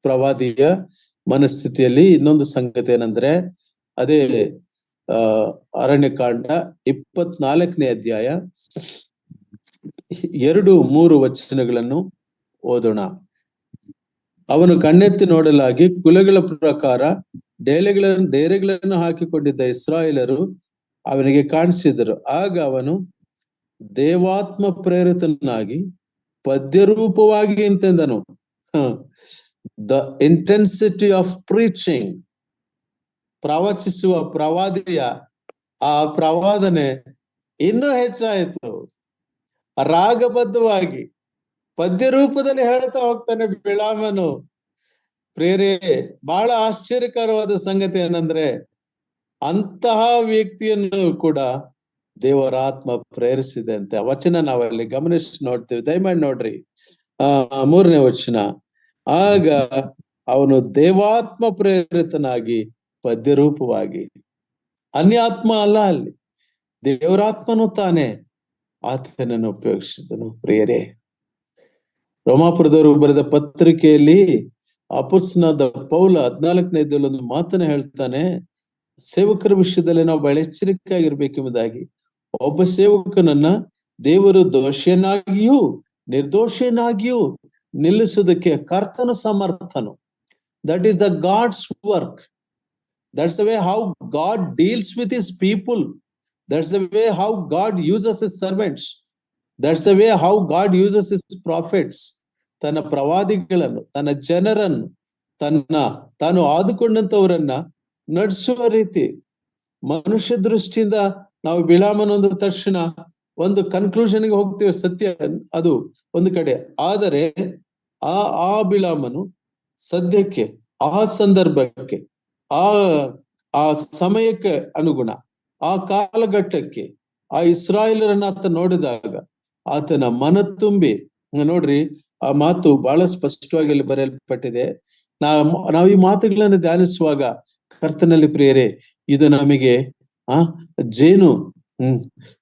ಪ್ರವಾದಿಯ ಮನಸ್ಥಿತಿಯಲ್ಲಿ ಇನ್ನೊಂದು ಸಂಗತಿ ಏನಂದ್ರೆ, ಅದೇ ಅರಣ್ಯಕಾಂಡ 24ನೇ ಅಧ್ಯಾಯ 2-3 ವಚನಗಳನ್ನು ಓದೋಣ. ಅವನು ಕಣ್ಣೆತ್ತಿ ನೋಡಲಾಗಿ ಕುಲಗಳ ಪ್ರಕಾರ ಡೇರೆಗಳನ್ನು ಹಾಕಿಕೊಂಡಿದ್ದ ಇಸ್ರಾಯೇಲರು ಅವನಿಗೆ ಕಾಣಿಸಿದರು. ಆಗ ಅವನು ದೇವಾತ್ಮ ಪ್ರೇರಿತನಾಗಿ ಪದ್ಯರೂಪವಾಗಿ ಎಂತೆಂದನು. ದ ಇಂಟೆನ್ಸಿಟಿ ಆಫ್ ಪ್ರೀಚಿಂಗ್, ಪ್ರವಚಿಸುವ ಪ್ರವಾದಿಯ ಆ ಪ್ರವಾದನೆ ಇನ್ನೂ ಹೆಚ್ಚಾಯಿತು. ರಾಗಬದ್ಧವಾಗಿ ಪದ್ಯ ರೂಪದಲ್ಲಿ ಹೇಳ್ತಾ ಹೋಗ್ತಾನೆ ಬಿಳಾಮನು. ಪ್ರೇರೇ, ಬಹಳ ಆಶ್ಚರ್ಯಕರವಾದ ಸಂಗತಿ ಏನಂದ್ರೆ, ಅಂತಹ ವ್ಯಕ್ತಿಯನ್ನು ಕೂಡ ದೇವರ ಆತ್ಮ ಪ್ರೇರಿಸಿದೆ ಅಂತ ವಚನ ನಾವಲ್ಲಿ ಗಮನಿಸಿ ನೋಡ್ತೇವೆ. ದಯಮಾಡಿ ನೋಡ್ರಿ 3ನೇ ವಚನ. ಆಗ ಅವನು ದೇವಾತ್ಮ ಪ್ರೇರಿತನಾಗಿ ಪದ್ಯರೂಪವಾಗಿ, ಅನ್ಯಾತ್ಮ ಅಲ್ಲ, ಅಲ್ಲಿ ದೇವರಾತ್ಮನು ತಾನೇ ಆತನನ್ನು ಉಪಯೋಗಿಸಿದನು. ಪ್ರಿಯರೇ, ರೋಮಾಪುರದವರು ಬರೆದ ಪತ್ರಿಕೆಯಲ್ಲಿ ಅಪೊಸ್ತಲನಾದ ಪೌಲ 14ನೇ ಅಧ್ಯಾಯದಲ್ಲಿ ಒಂದು ಮಾತನ್ನ ಹೇಳ್ತಾನೆ. ಸೇವಕರ ವಿಷಯದಲ್ಲಿ ನಾವು ಬಹಳ ಎಚ್ಚರಿಕೆಯಾಗಿರ್ಬೇಕೆಂಬುದಾಗಿ. ಒಬ್ಬ ಸೇವಕನನ್ನ ದೇವರು ದೋಷಿಯನ್ನಾಗಿಯೂ ನಿರ್ದೋಷಿಯನ್ನಾಗಿಯೂ ನಿಲ್ಲಿಸುವುದಕ್ಕೆ ಕರ್ತನು ಸಮರ್ಥನು. That is the God's work. That's the way how God deals with his people. That's the way how God uses his servants. That's the way how God uses his prophets. ತನ್ನ ಪ್ರವಾದಿಗಳನ್ನು, ತನ್ನ ಜನರನ್ನು, ತಾನು ಆದುಕೊಂಡಂತವರನ್ನ ನಡೆಸುವ ರೀತಿ. ಮನುಷ್ಯ ದೃಷ್ಟಿಯಿಂದ ನಾವು ಬಿಳಾಮನೊಂದು ತಕ್ಷಣ ಒಂದು ಕನ್ಕ್ಲೂಷನ್ಗೆ ಹೋಗ್ತೀವಿ, ಸತ್ಯ ಅದು ಒಂದು ಕಡೆ. ಆದರೆ ಆ ಬಿಳಾಮನು ಸದ್ಯಕ್ಕೆ, ಆ ಸಂದರ್ಭಕ್ಕೆ, ಆ ಸಮಯಕ್ಕೆ ಅನುಗುಣ, ಆ ಕಾಲಘಟ್ಟಕ್ಕೆ, ಆ ಇಸ್ರಾಯೇಲರನ್ನ ಆತ ನೋಡಿದಾಗ ಆತನ ಮನ ತುಂಬಿ, ನೋಡ್ರಿ ಆ ಮಾತು ಬಹಳ ಸ್ಪಷ್ಟವಾಗಿ ಇಲ್ಲಿ ಬರೆಯಲ್ಪಟ್ಟಿದೆ. ನಾವು ಈ ಮಾತುಗಳನ್ನು ಧ್ಯಾನಿಸುವಾಗ ಕರ್ತನಲ್ಲಿ ಪ್ರಿಯರೇ, ಇದು ನಮಗೆ ಜೇನು,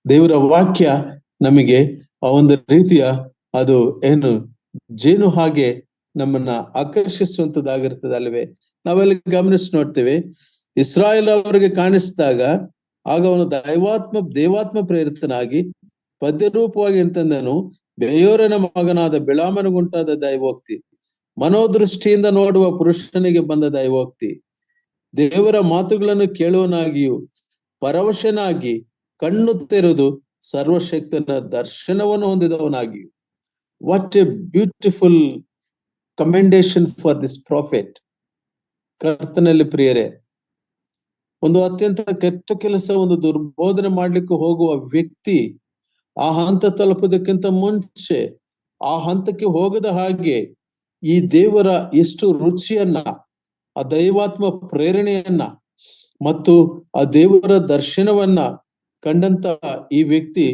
ದೇವರ ವಾಕ್ಯ ನಮಗೆ ಆ ಒಂದು ರೀತಿಯ ಅದು ಏನು ಜೇನು ಹಾಗೆ ನಮ್ಮನ್ನ ಆಕರ್ಷಿಸುವಂತದ್ದಾಗಿರ್ತದೆ ಅಲ್ವೇ? ನಾವೆಲ್ಲ ಗಮನಿಸಿ ನೋಡ್ತೇವೆ. ಇಸ್ರಾಯೇಲ್ ಅವರಿಗೆ ಕಾಣಿಸಿದಾಗ ಆಗ ಅವನು ದೇವಾತ್ಮ ಪ್ರೇರಿತನಾಗಿ ಪದ್ಯರೂಪವಾಗಿ ಎಂತಂದನು. ಬೆಯೋರನ ಮಗನಾದ ಬಿಳಾಮನಿಗುಂಟಾದ ದೈವೋಕ್ತಿ, ಮನೋದೃಷ್ಟಿಯಿಂದ ನೋಡುವ ಪುರುಷನಿಗೆ ಬಂದ ದೈವೋಕ್ತಿ, ದೇವರ ಮಾತುಗಳನ್ನು ಕೇಳುವನಾಗಿಯೂ ಪರವಶನಾಗಿ ಕಣ್ಣು ತೆರೆದು ಸರ್ವಶಕ್ತನ ದರ್ಶನವನ್ನು ಹೊಂದಿದವನಾಗಿಯೂ. What a beautiful commendation for this prophet. ಕರ್ತನಲ್ಲಿ ಪ್ರಿಯರೇ, ಒಂದು ಅತ್ಯಂತ ಕೆಟ್ಟ ಕೆಲಸ, ಒಂದು ದುರ್ಬೋಧನೆ ಮಾಡ್ಲಿಕ್ಕೆ ಹೋಗುವ ವ್ಯಕ್ತಿ ಆ ಹಂತ ತಲುಪೋದಕ್ಕಿಂತ ಮುಂಚೆ, ಆ ಹಂತಕ್ಕೆ ಹೋಗದ ಹಾಗೆ ಈ ದೇವರ ಎಷ್ಟು ರುಚಿಯನ್ನ, ಆ ದೈವಾತ್ಮ ಪ್ರೇರಣೆಯನ್ನ ಮತ್ತು ಆ ದೇವರ ದರ್ಶನವನ್ನ ಕಂಡಂತ ಈ ವ್ಯಕ್ತಿ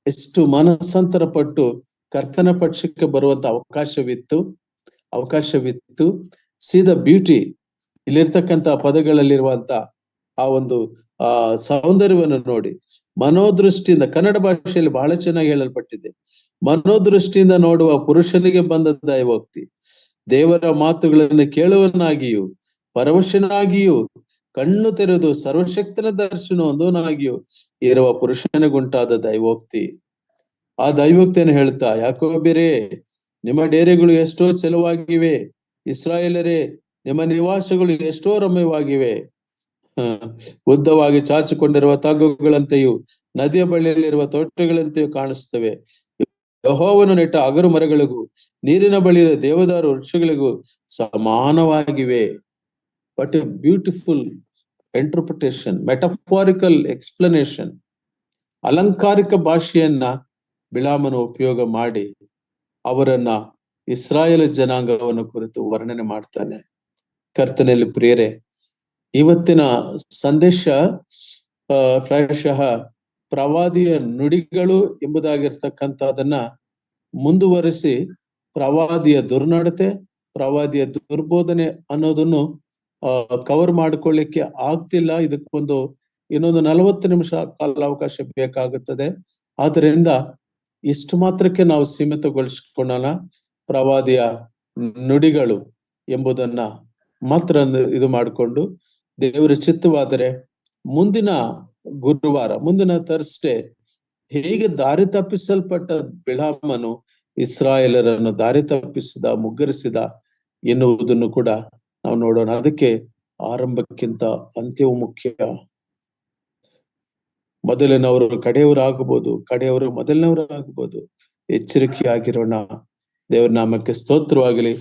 ಎಷ್ಟು ಮನಸ್ಸಂತರ ಪಟ್ಟು ಕರ್ತನ ಪಕ್ಷಕ್ಕೆ ಬರುವಂತ ಅವಕಾಶವಿತ್ತು. ಸಿ ದ ಬ್ಯೂಟಿ, ಇಲ್ಲಿರ್ತಕ್ಕಂಥ ಪದಗಳಲ್ಲಿರುವಂತ ಆ ಒಂದು ಸೌಂದರ್ಯವನ್ನು ನೋಡಿ. ಮನೋದೃಷ್ಟಿಯಿಂದ, ಕನ್ನಡ ಭಾಷೆಯಲ್ಲಿ ಬಹಳ ಚೆನ್ನಾಗಿ ಹೇಳಲ್ಪಟ್ಟಿದೆ. ಮನೋದೃಷ್ಟಿಯಿಂದ ನೋಡುವ ಪುರುಷನಿಗೆ ಬಂದ ದೈವೋಕ್ತಿ, ದೇವರ ಮಾತುಗಳನ್ನು ಕೇಳುವನಾಗಿಯೂ ಪರವಶನಾಗಿಯೂ ಕಣ್ಣು ತೆರೆದು ಸರ್ವಶಕ್ತನ ದರ್ಶನ ಹೊಂದುವನಾಗಿಯೂ ಇರುವ ಪುರುಷನಿಗುಂಟಾದ ದೈವೋಕ್ತಿ. ಆ ದೈವೋಕ್ತಿಯನ್ನು ಹೇಳ್ತಾ, ಯಾಕೋಬ್ಯರೇ, ನಿಮ್ಮ ಡೇರೆಗಳು ಎಷ್ಟೋ ಚೆಲುವಾಗಿವೆ, ಇಸ್ರಾಯೇಲರೇ, ನಿಮ್ಮ ನಿವಾಸಗಳು ಎಷ್ಟೋ ರಮ್ಯವಾಗಿವೆ. ಉದ್ದವಾಗಿ ಚಾಚಿಕೊಂಡಿರುವ ತಗ್ಗುಗಳಂತೆಯೂ ನದಿಯ ಬಳಿಯಲ್ಲಿರುವ ತೋಟಗಳಂತೆಯೂ ಕಾಣಿಸ್ತವೆ. ಯೆಹೋವನು ನೆಟ್ಟ ಅಗರು ಮರಗಳಿಗೂ ನೀರಿನ ಬಳಿಯ ದೇವದಾರು ವೃಕ್ಷಗಳಿಗೂ ಸಮಾನವಾಗಿವೆ. What a beautiful interpretation, metaphorical explanation. ಅಲಂಕಾರಿಕ ಭಾಷೆಯನ್ನ ಬಿಳಾಮನು ಉಪಯೋಗ ಮಾಡಿ ಅವರನ್ನ ಇಸ್ರಾಯೇಲ್ ಜನಾಂಗವನ್ನು ಕುರಿತು ವರ್ಣನೆ ಮಾಡ್ತಾನೆ. ಕರ್ತನಲ್ಲಿ ಪ್ರಿಯರೇ, ಇವತ್ತಿನ ಸಂದೇಶ ಪ್ರಾಯಶಃ ಪ್ರವಾದಿಯ ನುಡಿಗಳು ಎಂಬುದಾಗಿರ್ತಕ್ಕಂಥದನ್ನ ಮುಂದುವರಿಸಿ ಪ್ರವಾದಿಯ ದುರ್ನಡತೆ, ಪ್ರವಾದಿಯ ದುರ್ಬೋಧನೆ ಅನ್ನೋದನ್ನು ಕವರ್ ಮಾಡ್ಕೊಳ್ಳಿಕ್ಕೆ ಆಗ್ತಿಲ್ಲ. ಇದಕ್ಕೊಂದು ಇನ್ನೊಂದು 40 ನಿಮಿಷ ಕಾಲಾವಕಾಶ ಬೇಕಾಗುತ್ತದೆ. ಆದ್ದರಿಂದ ಇಷ್ಟು ಮಾತ್ರಕ್ಕೆ ನಾವು ಸೀಮಿತಗೊಳಿಸಿಕೊಳ್ಳೋಣ. ಪ್ರವಾದಿಯ ನುಡಿಗಳು ಎಂಬುದನ್ನ ಮಾತ್ರ ಇದು ಮಾಡಿಕೊಂಡು, ದೇವರ ಚಿತ್ತವಾದರೆ ಮುಂದಿನ ಗುರುವಾರ, ಮುಂದಿನ ಥರ್ಸ್ಡೇ, ಹೇಗೆ ದಾರಿ ತಪ್ಪಿಸಲ್ಪಟ್ಟ ಬಿಳಾಮನು ಇಸ್ರಾಯೇಲರನ್ನು ದಾರಿ ತಪ್ಪಿಸಿದ, ಮುಗ್ಗರಿಸಿದ ಎನ್ನುವುದನ್ನು ಕೂಡ ನಾವು ನೋಡೋಣ. ಅದಕ್ಕೆ ಆರಂಭಕ್ಕಿಂತ ಅಂತ್ಯವು ಮುಖ್ಯ. ಮೊದಲಿನವರು ಕಡೆಯವರಾಗಬಹುದು, ಕಡೆಯವರು ಮೊದಲಿನವರು ಆಗಬಹುದು. ಎಚ್ಚರಿಕೆಯಾಗಿರೋಣ. ದೇವರ ನಾಮಕ್ಕೆ ಸ್ತೋತ್ರವಾಗಲಿ.